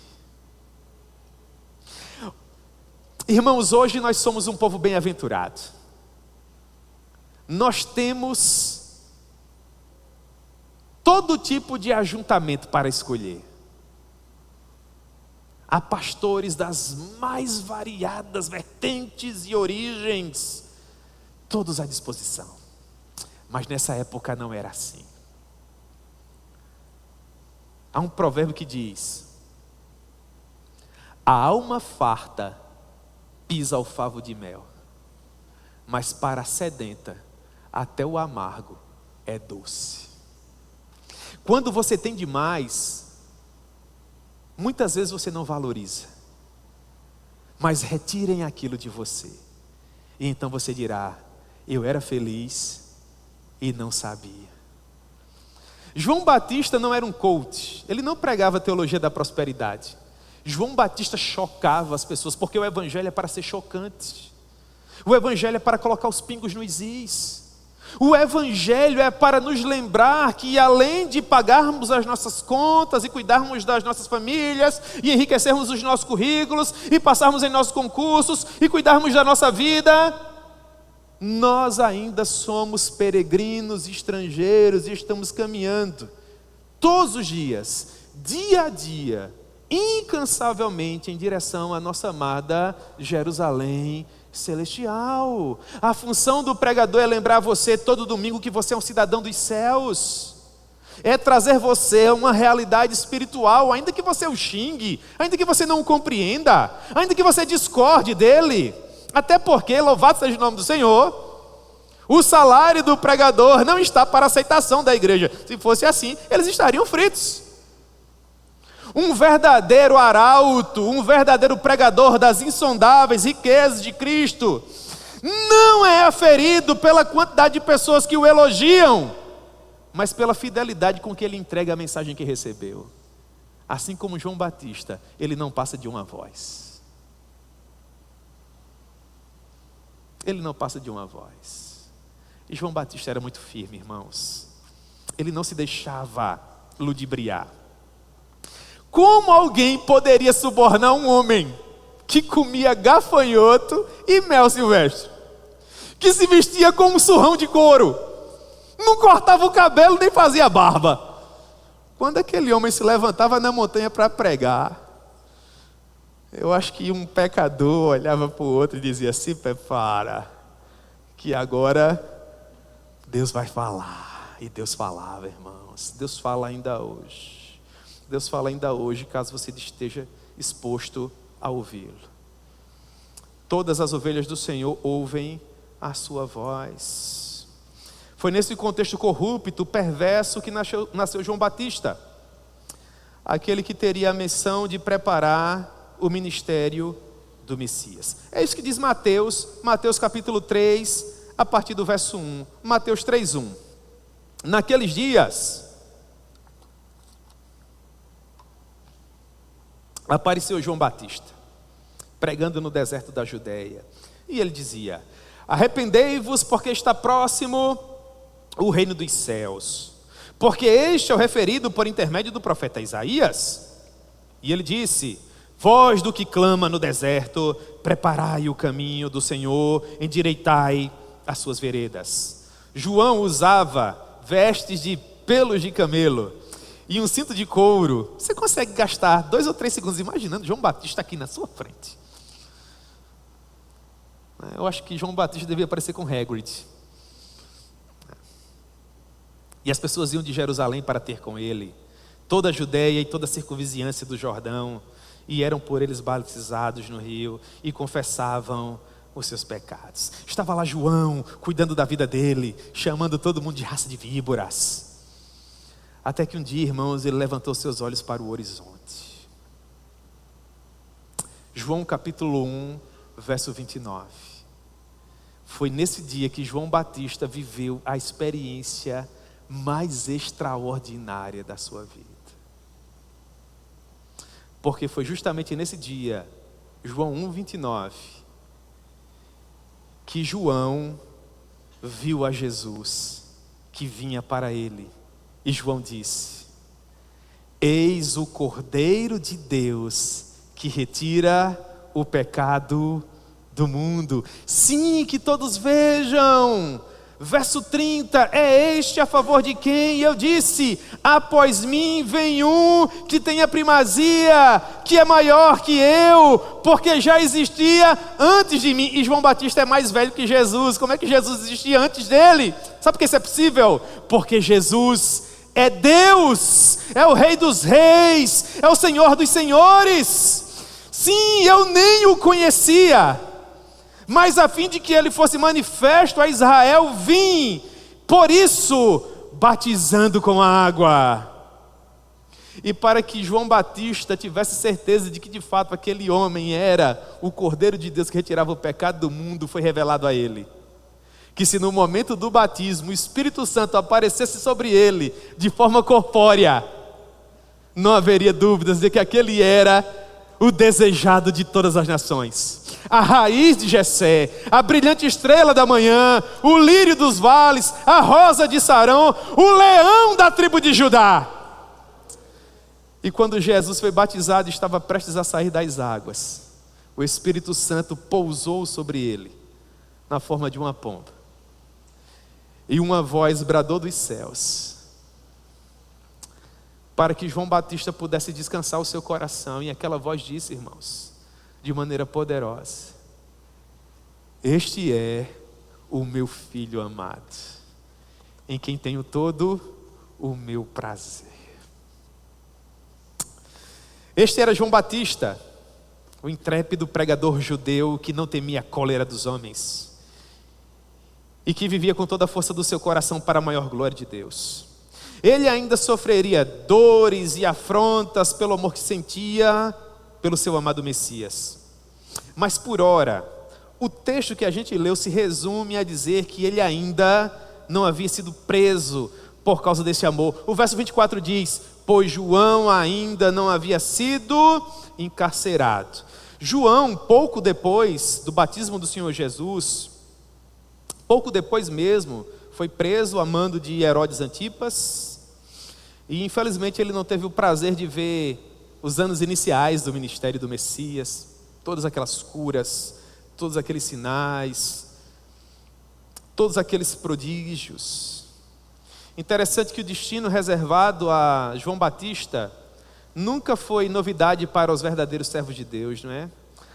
Irmãos, hoje nós somos um povo bem-aventurado. Nós temos todo tipo de ajuntamento para escolher. Há pastores das mais variadas vertentes e origens, todos à disposição. Mas nessa época não era assim. Há um provérbio que diz: a alma farta pisa o favo de mel, mas para a sedenta até o amargo é doce. Quando você tem demais, muitas vezes você não valoriza, mas retirem aquilo de você, e então você dirá: eu era feliz e não sabia. João Batista não era um coach, ele não pregava a teologia da prosperidade. João Batista chocava as pessoas, porque o evangelho é para ser chocante, o evangelho é para colocar os pingos nos is. O evangelho é para nos lembrar que, além de pagarmos as nossas contas e cuidarmos das nossas famílias e enriquecermos os nossos currículos e passarmos em nossos concursos e cuidarmos da nossa vida, nós ainda somos peregrinos, estrangeiros, e estamos caminhando todos os dias, dia a dia, incansavelmente em direção à nossa amada Jerusalém celestial. A função do pregador é lembrar você todo domingo que você é um cidadão dos céus, é trazer você uma realidade espiritual, ainda que você o xingue, ainda que você não o compreenda, ainda que você discorde dele. Até porque, louvado seja o nome do Senhor, o salário do pregador não está para a aceitação da igreja. Se fosse assim, eles estariam fritos. Um verdadeiro arauto, um verdadeiro pregador das insondáveis riquezas de Cristo, não é aferido pela quantidade de pessoas que o elogiam, mas pela fidelidade com que ele entrega a mensagem que recebeu. Assim como João Batista, ele não passa de uma voz. Ele não passa de uma voz. E João Batista era muito firme, irmãos. Ele não se deixava ludibriar. Como alguém poderia subornar um homem que comia gafanhoto e mel silvestre, que se vestia como um surrão de couro, não cortava o cabelo nem fazia barba? Quando aquele homem se levantava na montanha para pregar, eu acho que um pecador olhava para o outro e dizia: se prepara, que agora Deus vai falar. E Deus falava, irmãos. Deus fala ainda hoje. Deus fala ainda hoje, caso você esteja exposto a ouvi-lo. Todas as ovelhas do Senhor ouvem a sua voz. Foi nesse contexto corrupto, perverso, que nasceu João Batista. Aquele que teria a missão de preparar o ministério do Messias. É isso que diz Mateus capítulo 3, a partir do verso 1. Mateus 3:1. Naqueles dias, apareceu João Batista, pregando no deserto da Judeia. E ele dizia: arrependei-vos, porque está próximo o reino dos céus. Porque este é o referido por intermédio do profeta Isaías. E ele disse: voz do que clama no deserto, preparai o caminho do Senhor, endireitai as suas veredas. João usava vestes de pelos de camelo e um cinto de couro. Você consegue gastar 2 ou 3 segundos imaginando João Batista aqui na sua frente? Eu acho que João Batista devia parecer com Hagrid. E as pessoas iam de Jerusalém para ter com ele. Toda a Judeia e toda a circunvizinhança do Jordão, e eram por eles batizados no rio e confessavam os seus pecados. Estava lá João, cuidando da vida dele, chamando todo mundo de raça de víboras. Até que um dia, irmãos, ele levantou seus olhos para o horizonte. João capítulo 1, verso 29. Foi nesse dia que João Batista viveu a experiência mais extraordinária da sua vida. Porque foi justamente nesse dia, João 1:29, que João viu a Jesus que vinha para ele. E João disse: eis o Cordeiro de Deus que retira o pecado do mundo. Sim, que todos vejam. Verso 30, é este a favor de quem eu disse: após mim vem um que tem a primazia, que é maior que eu, porque já existia antes de mim. E João Batista é mais velho que Jesus. Como é que Jesus existia antes dele? Sabe por que isso é possível? Porque Jesus é Deus, é o Rei dos Reis, é o Senhor dos Senhores. Sim, eu nem o conhecia, mas a fim de que ele fosse manifesto a Israel, vim, por isso, batizando com água. E para que João Batista tivesse certeza de que de fato aquele homem era o Cordeiro de Deus que retirava o pecado do mundo, foi revelado a ele que se no momento do batismo o Espírito Santo aparecesse sobre ele de forma corpórea, não haveria dúvidas de que aquele era o desejado de todas as nações, a raiz de Jessé, a brilhante estrela da manhã, o lírio dos vales, a rosa de Sarão, o leão da tribo de Judá. E quando Jesus foi batizado e estava prestes a sair das águas, o Espírito Santo pousou sobre ele na forma de uma pomba, e uma voz bradou dos céus, para que João Batista pudesse descansar o seu coração. E aquela voz disse, irmãos, de maneira poderosa: este é o meu filho amado, em quem tenho todo o meu prazer. Este era João Batista, o intrépido pregador judeu que não temia a cólera dos homens e que vivia com toda a força do seu coração para a maior glória de Deus. Ele ainda sofreria dores e afrontas pelo amor que sentia pelo seu amado Messias. Mas por ora, o texto que a gente leu se resume a dizer que ele ainda não havia sido preso por causa desse amor. O verso 24 diz: pois João ainda não havia sido encarcerado. João, pouco depois do batismo do Senhor Jesus, pouco depois mesmo, foi preso a mando de Herodes Antipas. E infelizmente ele não teve o prazer de ver os anos iniciais do ministério do Messias, todas aquelas curas, todos aqueles sinais, todos aqueles prodígios. Interessante que o destino reservado a João Batista nunca foi novidade para os verdadeiros servos de Deus, não é?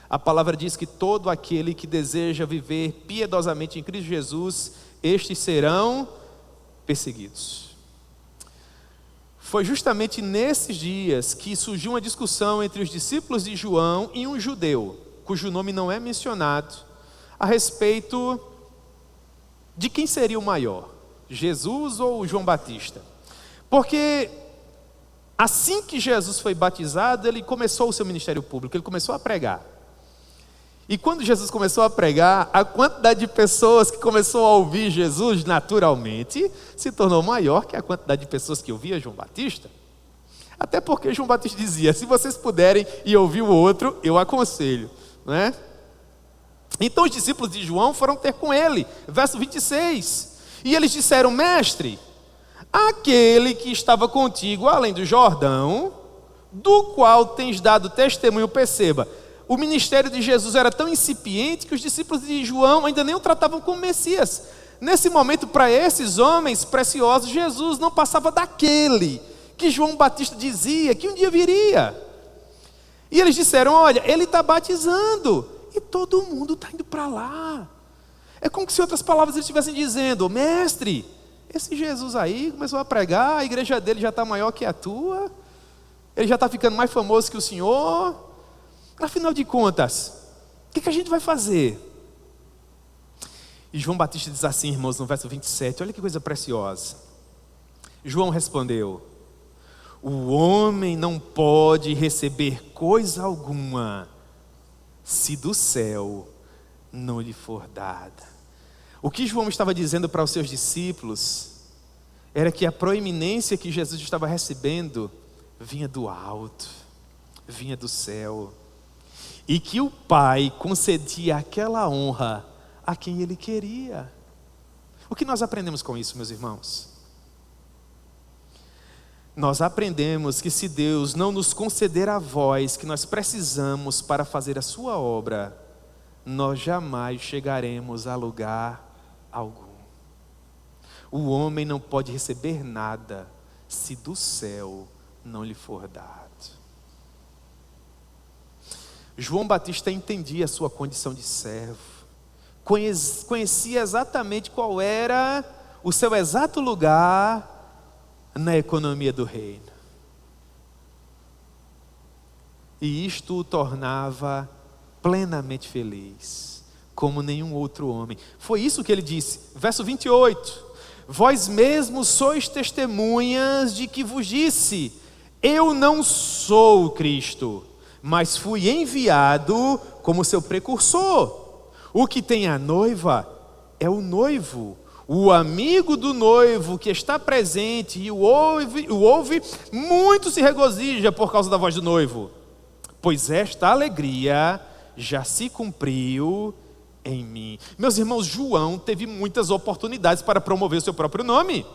A palavra diz que todo aquele que deseja viver piedosamente em Cristo Jesus, estes serão perseguidos. Foi justamente nesses dias que surgiu uma discussão entre os discípulos de João e um judeu, cujo nome não é mencionado, a respeito de quem seria o maior, Jesus ou João Batista. Porque assim que Jesus foi batizado, ele começou o seu ministério público, ele começou a pregar. E quando Jesus começou a pregar, a quantidade de pessoas que começou a ouvir Jesus, naturalmente, se tornou maior que a quantidade de pessoas que ouvia João Batista. Até porque João Batista dizia, se vocês puderem e ouvir o outro, eu aconselho. Não é? Então os discípulos de João foram ter com ele, verso 26. E eles disseram, mestre, aquele que estava contigo além do Jordão, do qual tens dado testemunho, perceba, o ministério de Jesus era tão incipiente que os discípulos de João ainda nem o tratavam como Messias. Nesse momento, para esses homens preciosos, Jesus não passava daquele que João Batista dizia que um dia viria. E eles disseram, olha, ele está batizando e todo mundo está indo para lá. É como se, em outras palavras, eles estivessem dizendo, mestre, esse Jesus aí começou a pregar, a igreja dele já está maior que a tua, ele já está ficando mais famoso que o senhor. Afinal de contas, o que a gente vai fazer? E João Batista diz assim, irmãos, no verso 27, olha que coisa preciosa. João respondeu, o homem não pode receber coisa alguma se do céu não lhe for dada. O que João estava dizendo para os seus discípulos era que a proeminência que Jesus estava recebendo vinha do alto, vinha do céu. E que o Pai concedia aquela honra a quem Ele queria. O que nós aprendemos com isso, meus irmãos? Nós aprendemos que se Deus não nos conceder a voz que nós precisamos para fazer a sua obra, nós jamais chegaremos a lugar algum. O homem não pode receber nada se do céu não lhe for dado. João Batista entendia a sua condição de servo, conhecia exatamente qual era o seu exato lugar na economia do reino. E isto o tornava plenamente feliz, como nenhum outro homem. Foi isso que ele disse, verso 28. Vós mesmos sois testemunhas de que vos disse, eu não sou o Cristo, mas fui enviado como seu precursor. O que tem a noiva é o noivo. O amigo do noivo que está presente e o ouve, muito se regozija por causa da voz do noivo. Pois esta alegria já se cumpriu em mim. Meus irmãos, João teve muitas oportunidades para promover o seu próprio nome.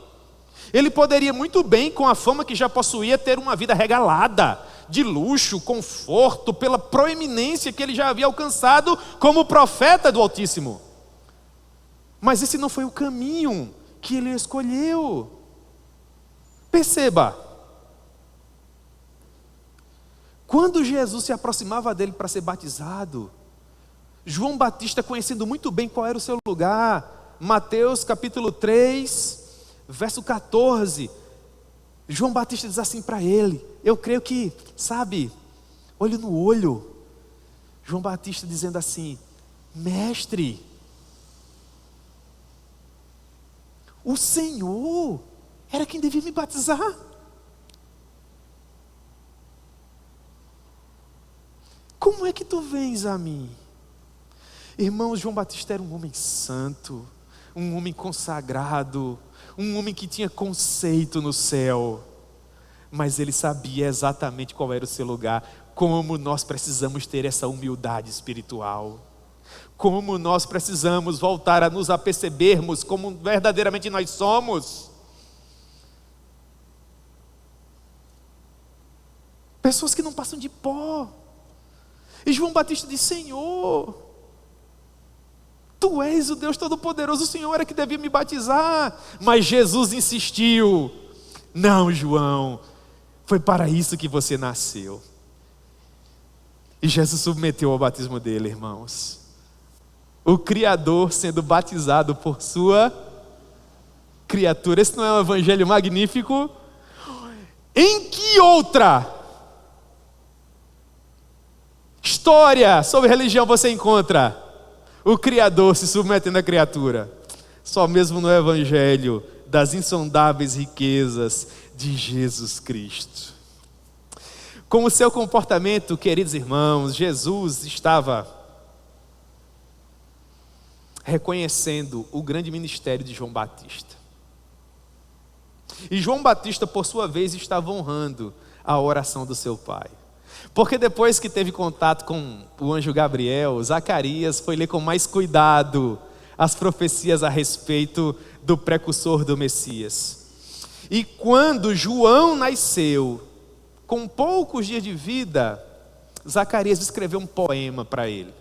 Ele poderia muito bem, com a fama que já possuía, ter uma vida regalada, de luxo, conforto, pela proeminência que ele já havia alcançado como profeta do Altíssimo. Mas esse não foi o caminho que ele escolheu. Perceba, quando Jesus se aproximava dele para ser batizado, João Batista, conhecendo muito bem qual era o seu lugar, Mateus capítulo 3, verso 14, João Batista diz assim para ele, eu creio que, sabe, olho no olho, João Batista dizendo assim, mestre, o Senhor era quem devia me batizar. Como é que tu vens a mim? Irmãos, João Batista era um homem santo, um homem consagrado, um homem que tinha conceito no céu, mas ele sabia exatamente qual era o seu lugar. Como nós precisamos ter essa humildade espiritual, como nós precisamos voltar a nos apercebermos como verdadeiramente nós somos. Pessoas que não passam de pó. E João Batista diz, Senhor, Tu és o Deus Todo-Poderoso, o Senhor era que devia me batizar. Mas Jesus insistiu, não, João, foi para isso que você nasceu. E Jesus submeteu ao batismo dele, irmãos. O Criador sendo batizado por sua criatura. Esse não é um evangelho magnífico? Em que outra história sobre religião você encontra o Criador se submetendo à criatura? Só mesmo no evangelho das insondáveis riquezas de Jesus Cristo. Com o seu comportamento, queridos irmãos, Jesus estava reconhecendo o grande ministério de João Batista. E João Batista, por sua vez, estava honrando a oração do seu pai. Porque depois que teve contato com o anjo Gabriel, Zacarias foi ler com mais cuidado as profecias a respeito do precursor do Messias. E quando João nasceu, com poucos dias de vida, Zacarias escreveu um poema para ele.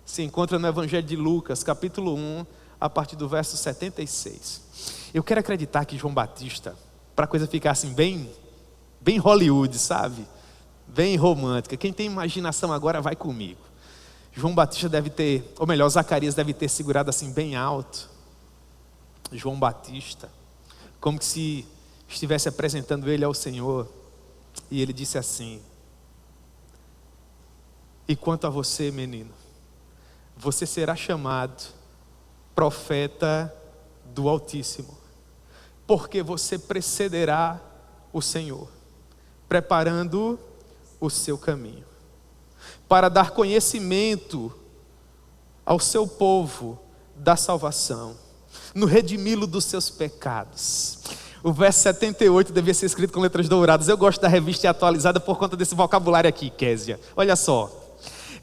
Se encontra no Evangelho de Lucas, capítulo 1, a partir do verso 76. Eu quero acreditar que João Batista, para a coisa ficar assim bem Hollywood, sabe? Bem romântica. Quem tem imaginação agora vai comigo. João Batista deve ter, ou melhor, Zacarias deve ter segurado assim bem alto. João Batista, como que se estivesse apresentando ele ao Senhor. E ele disse assim: e quanto a você, menino, você será chamado profeta do Altíssimo, porque você precederá o Senhor, preparando o seu caminho, para dar conhecimento ao seu povo da salvação, no redimi-lo dos seus pecados. O verso 78 devia ser escrito com letras douradas. Eu gosto da revista atualizada por conta desse vocabulário aqui, Késia. Olha só.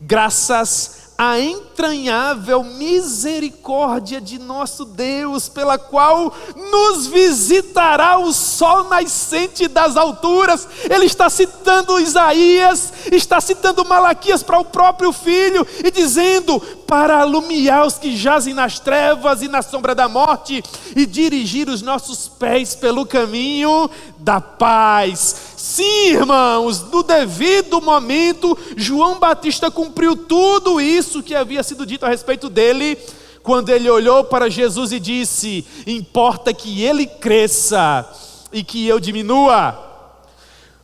Graças à entranhável misericórdia de nosso Deus, pela qual nos visitará o sol nascente das alturas. Ele está citando Isaías, está citando Malaquias para o próprio filho, e dizendo: para alumiar os que jazem nas trevas e na sombra da morte, e dirigir os nossos pés pelo caminho da paz. Sim, irmãos, no devido momento, João Batista cumpriu tudo isso que havia sido dito a respeito dele, quando ele olhou para Jesus e disse: importa que ele cresça e que eu diminua.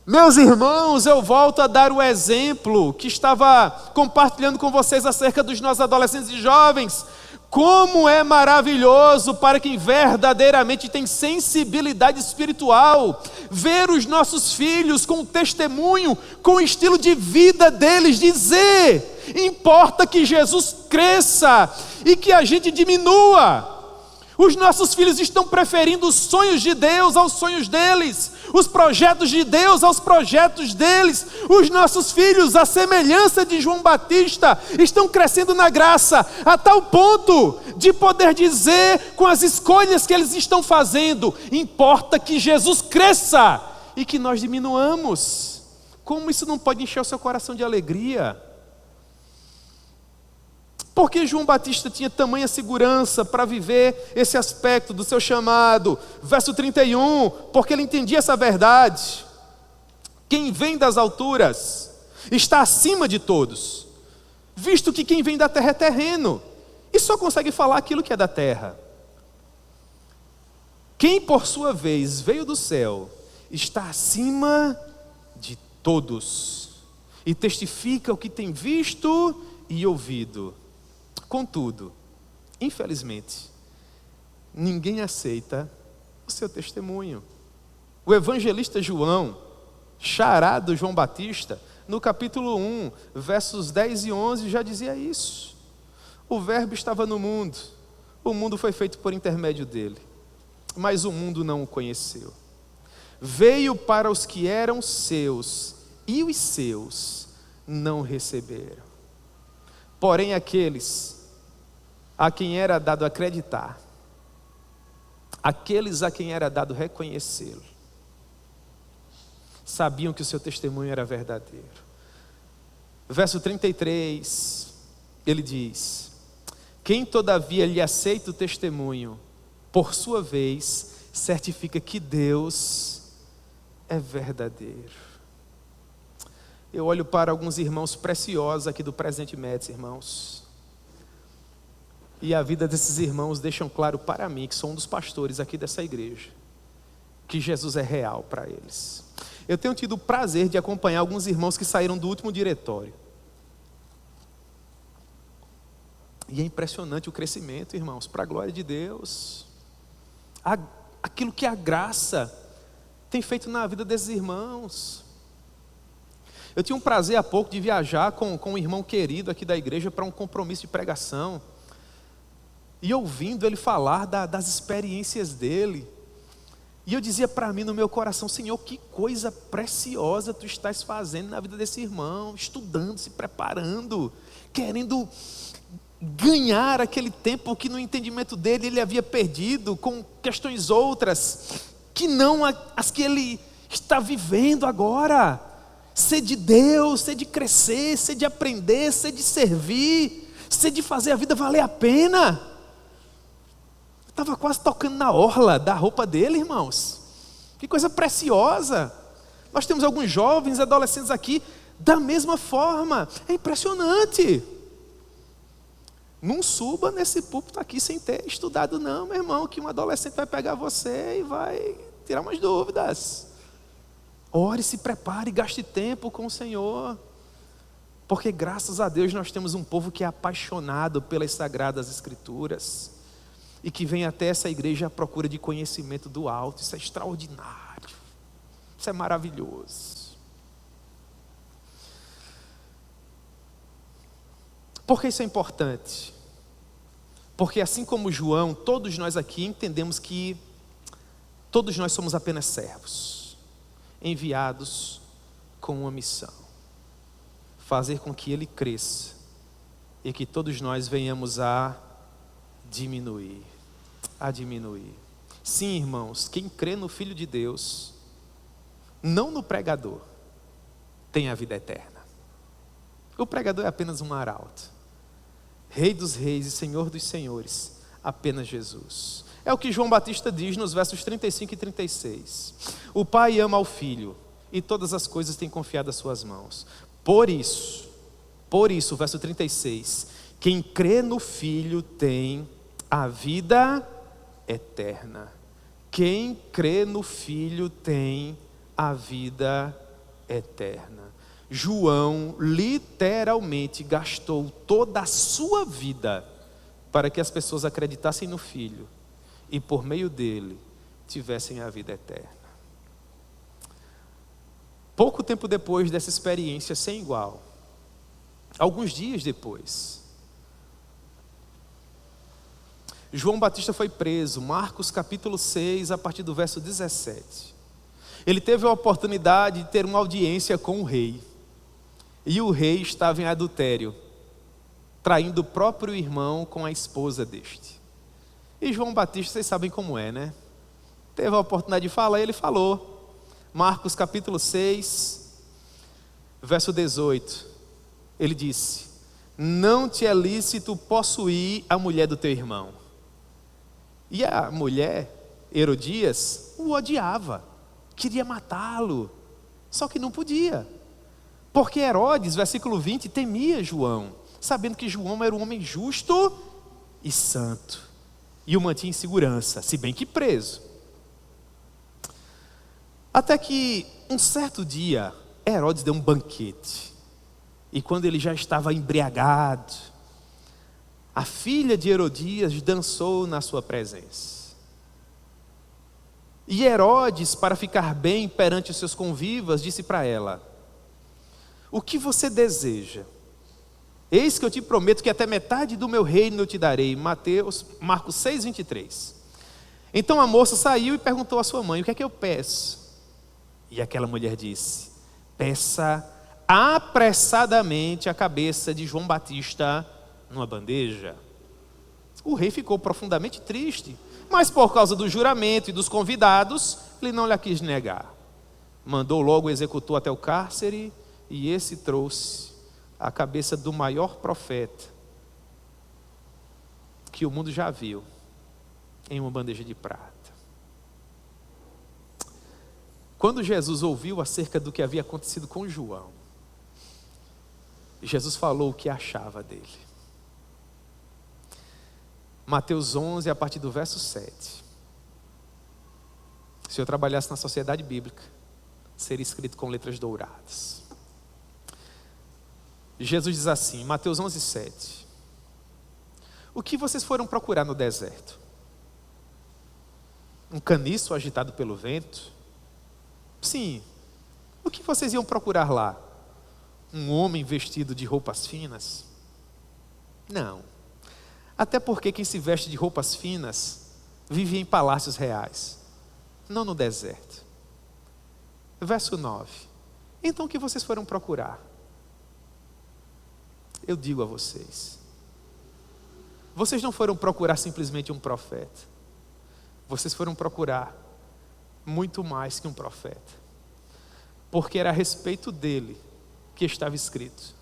Meus irmãos, eu volto a dar o exemplo que estava compartilhando com vocês acerca dos nossos adolescentes e jovens. Como é maravilhoso para quem verdadeiramente tem sensibilidade espiritual ver os nossos filhos com o testemunho, com o estilo de vida deles, dizer: importa que Jesus cresça e que a gente diminua. Os nossos filhos estão preferindo os sonhos de Deus aos sonhos deles, os projetos de Deus aos projetos deles. Os nossos filhos, à semelhança de João Batista, estão crescendo na graça, a tal ponto de poder dizer com as escolhas que eles estão fazendo: importa que Jesus cresça e que nós diminuamos. Como isso não pode encher o seu coração de alegria? Porque João Batista tinha tamanha segurança para viver esse aspecto do seu chamado? Verso 31, porque ele entendia essa verdade: quem vem das alturas está acima de todos, visto que quem vem da terra é terreno, e só consegue falar aquilo que é da terra. Quem por sua vez veio do céu está acima de todos, e testifica o que tem visto e ouvido. Contudo, infelizmente, ninguém aceita o seu testemunho. O evangelista João, xará do João Batista, no capítulo 1, versos 10 e 11, já dizia isso. O verbo estava no mundo, o mundo foi feito por intermédio dele, mas o mundo não o conheceu. Veio para os que eram seus, e os seus não receberam. Porém, aqueles a quem era dado acreditar, aqueles a quem era dado reconhecê-lo, sabiam que o seu testemunho era verdadeiro. Verso 33, ele diz: quem todavia lhe aceita o testemunho, por sua vez, certifica que Deus é verdadeiro. Eu olho para alguns irmãos preciosos aqui do Presente Médici, irmãos. E a vida desses irmãos deixam claro para mim, que sou um dos pastores aqui dessa igreja, que Jesus é real para eles. Eu tenho tido o prazer de acompanhar alguns irmãos que saíram do último diretório. E é impressionante o crescimento, irmãos, para a glória de Deus. Aquilo que a graça tem feito na vida desses irmãos. Eu tinha um prazer há pouco de viajar com um irmão querido aqui da igreja para um compromisso de pregação. E ouvindo ele falar das experiências dele. E eu dizia para mim no meu coração: Senhor, que coisa preciosa tu estás fazendo na vida desse irmão, estudando, se preparando, querendo ganhar aquele tempo que no entendimento dele ele havia perdido com questões outras, que não as que ele está vivendo agora. Ser de Deus, ser de crescer, ser de aprender, ser de servir, ser de fazer a vida valer a pena. Estava quase tocando na orla da roupa dele, irmãos. Que coisa preciosa. Nós temos alguns jovens, adolescentes aqui, da mesma forma. É impressionante. Não suba nesse púlpito aqui sem ter estudado não, meu irmão, que um adolescente vai pegar você e vai tirar umas dúvidas. Ore, se prepare, gaste tempo com o Senhor. Porque graças a Deus nós temos um povo que é apaixonado pelas Sagradas Escrituras. E que vem até essa igreja à procura de conhecimento do alto. Isso é extraordinário. Isso é maravilhoso. Por que isso é importante? Porque assim como João, todos nós aqui entendemos que todos nós somos apenas servos, enviados com uma missão: fazer com que ele cresça e que todos nós venhamos a diminuir. Sim, irmãos, quem crê no Filho de Deus, não no pregador, tem a vida eterna. O pregador é apenas um arauto. Rei dos reis e Senhor dos senhores, apenas Jesus. É o que João Batista diz nos versos 35 e 36. O Pai ama ao Filho e todas as coisas tem confiado às suas mãos. Por isso, o verso 36, quem crê no Filho tem a vida eterna. Quem crê no Filho tem a vida eterna. João literalmente gastou toda a sua vida para que as pessoas acreditassem no Filho e por meio dele tivessem a vida eterna. Pouco tempo depois dessa experiência sem igual, alguns dias depois, João Batista foi preso. Marcos capítulo 6, a partir do verso 17. Ele teve a oportunidade de ter uma audiência com o rei. E o rei estava em adultério, traindo o próprio irmão com a esposa deste. E João Batista, vocês sabem como é, né? Teve a oportunidade de falar e ele falou. Marcos capítulo 6, verso 18. Ele disse: não te é lícito possuir a mulher do teu irmão. E a mulher, Herodias, o odiava, queria matá-lo, só que não podia. Porque Herodes, versículo 20, temia João, sabendo que João era um homem justo e santo, e o mantinha em segurança, se bem que preso. Até que um certo dia, Herodes deu um banquete, e quando ele já estava embriagado, a filha de Herodias dançou na sua presença. E Herodes, para ficar bem perante os seus convivas, disse para ela: o que você deseja? Eis que eu te prometo que até metade do meu reino eu te darei. Marcos 6, 23. Então a moça saiu e perguntou à sua mãe: o que é que eu peço? E aquela mulher disse: peça apressadamente a cabeça de João Batista numa bandeja. O rei ficou profundamente triste, mas por causa do juramento e dos convidados, ele não lhe quis negar. Mandou logo o executor até o cárcere, e esse trouxe a cabeça do maior profeta que o mundo já viu, em uma bandeja de prata. Quando Jesus ouviu acerca do que havia acontecido com João, Jesus falou o que achava dele. Mateus 11, a partir do verso 7. Se eu trabalhasse na sociedade bíblica, seria escrito com letras douradas. Jesus diz assim, Mateus 11, 7. O que vocês foram procurar no deserto? Um caniço agitado pelo vento? Sim. O que vocês iam procurar lá? Um homem vestido de roupas finas? Não. Até porque quem se veste de roupas finas vive em palácios reais, não no deserto. Verso 9. Então o que vocês foram procurar? Eu digo a vocês, vocês não foram procurar simplesmente um profeta. Vocês foram procurar muito mais que um profeta. Porque era a respeito dele que estava escrito: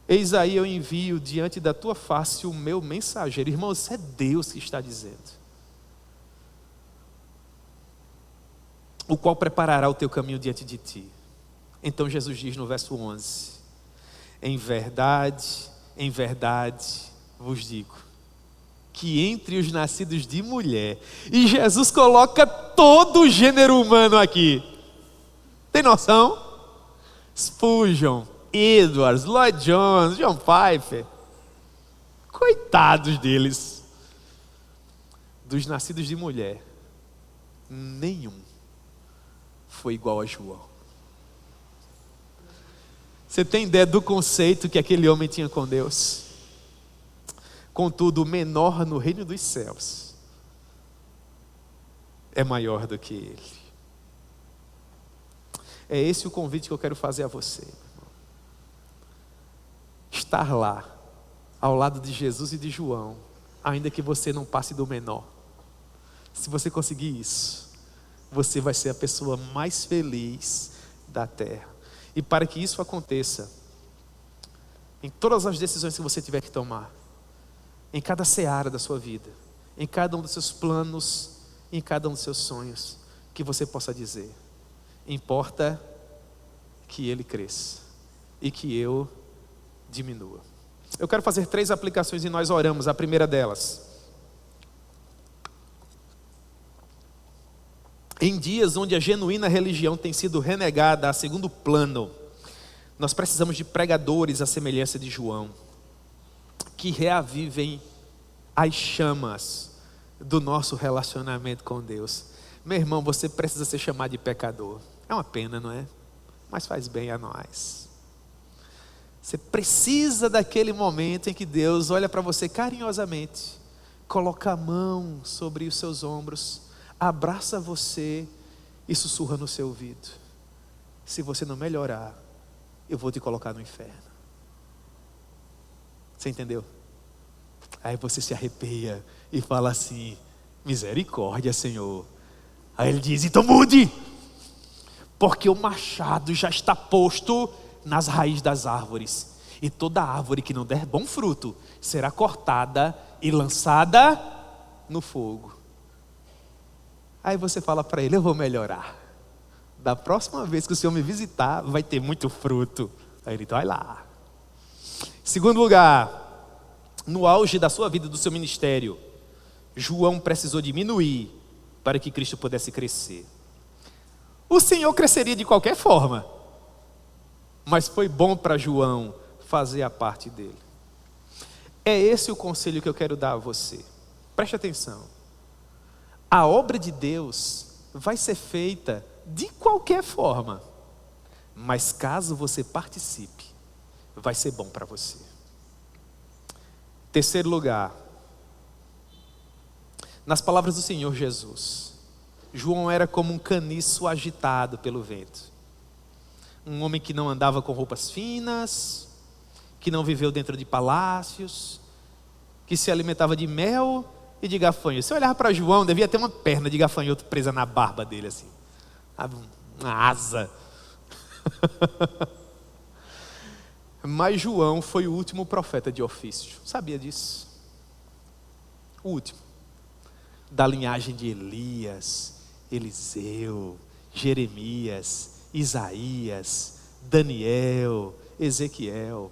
eis aí eu envio diante da tua face o meu mensageiro. Irmãos, isso é Deus que está dizendo. O qual preparará o teu caminho diante de ti. Então Jesus diz no verso 11: em verdade vos digo, que entre os nascidos de mulher, e Jesus coloca todo o gênero humano aqui. Tem noção? Spurgeon, Edwards, Lloyd Jones, John Piper, coitados deles. Dos nascidos de mulher, nenhum foi igual a João. Você tem ideia do conceito que aquele homem tinha com Deus? Contudo, o menor no reino dos céus é maior do que ele. É esse o convite que eu quero fazer a você. Estar lá, ao lado de Jesus e de João, ainda que você não passe do menor. Se você conseguir isso, você vai ser a pessoa mais feliz da terra. E para que isso aconteça, em todas as decisões que você tiver que tomar, em cada seara da sua vida, em cada um dos seus planos, em cada um dos seus sonhos, que você possa dizer: importa que ele cresça e que eu diminua. Eu quero fazer 3 aplicações e nós oramos. A primeira delas: em dias onde a genuína religião tem sido renegada a segundo plano, nós precisamos de pregadores à semelhança de João, que reavivem as chamas do nosso relacionamento com Deus. Meu irmão, você precisa ser chamado de pecador. É uma pena, não é? Mas faz bem a nós. Você precisa daquele momento em que Deus olha para você carinhosamente, coloca a mão sobre os seus ombros, abraça você e sussurra no seu ouvido: se você não melhorar, eu vou te colocar no inferno. Você entendeu? Aí você se arrepia e fala assim: misericórdia, Senhor. Aí ele diz: então mude, porque o machado já está posto nas raízes das árvores, e toda árvore que não der bom fruto será cortada e lançada no fogo. Aí você fala para ele: eu vou melhorar. Da próxima vez que o Senhor me visitar, vai ter muito fruto. Aí ele: então vai lá. Segundo lugar, no auge da sua vida e do seu ministério, João precisou diminuir para que Cristo pudesse crescer. O Senhor cresceria de qualquer forma, mas foi bom para João fazer a parte dele. É esse o conselho que eu quero dar a você. Preste atenção. A obra de Deus vai ser feita de qualquer forma, mas caso você participe, vai ser bom para você. Terceiro lugar, nas palavras do Senhor Jesus, João era como um caniço agitado pelo vento. Um homem que não andava com roupas finas, que não viveu dentro de palácios, que se alimentava de mel e de gafanhoto. Se eu olhar para João, devia ter uma perna de gafanhoto presa na barba dele, assim, uma asa. Mas João foi o último profeta de ofício. Sabia disso? O último. Da linhagem de Elias, Eliseu, Jeremias, Isaías, Daniel, Ezequiel.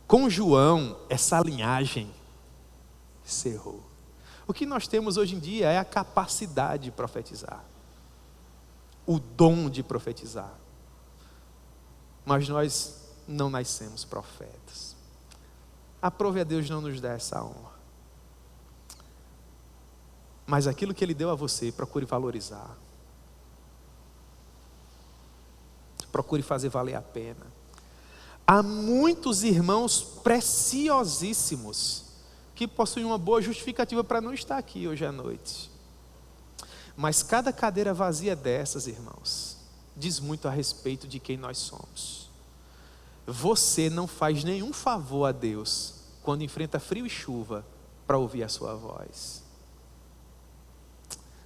Com João, essa linhagem cerrou. O que nós temos hoje em dia é a capacidade de profetizar, o dom de profetizar. Mas nós não nascemos profetas. Aprove a Deus não nos dar essa honra. Mas aquilo que Ele deu a você, procure valorizar. Procure fazer valer a pena. Há muitos irmãos preciosíssimos que possuem uma boa justificativa para não estar aqui hoje à noite. Mas cada cadeira vazia dessas, irmãos, diz muito a respeito de quem nós somos. Você não faz nenhum favor a Deus quando enfrenta frio e chuva para ouvir a sua voz.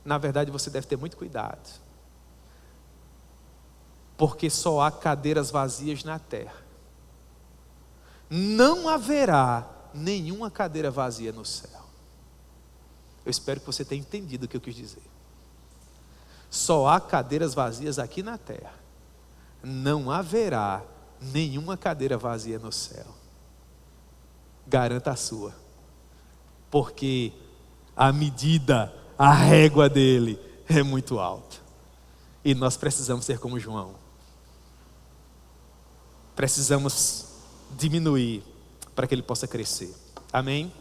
Na verdade, você deve ter muito cuidado, porque só há cadeiras vazias na terra. Não haverá nenhuma cadeira vazia no céu. Eu espero que você tenha entendido o que eu quis dizer. Só há cadeiras vazias aqui na terra. Não haverá nenhuma cadeira vazia no céu. Garanta a sua, porque a medida, a régua dele é muito alta. E nós precisamos ser como João. Precisamos diminuir para que ele possa crescer. Amém?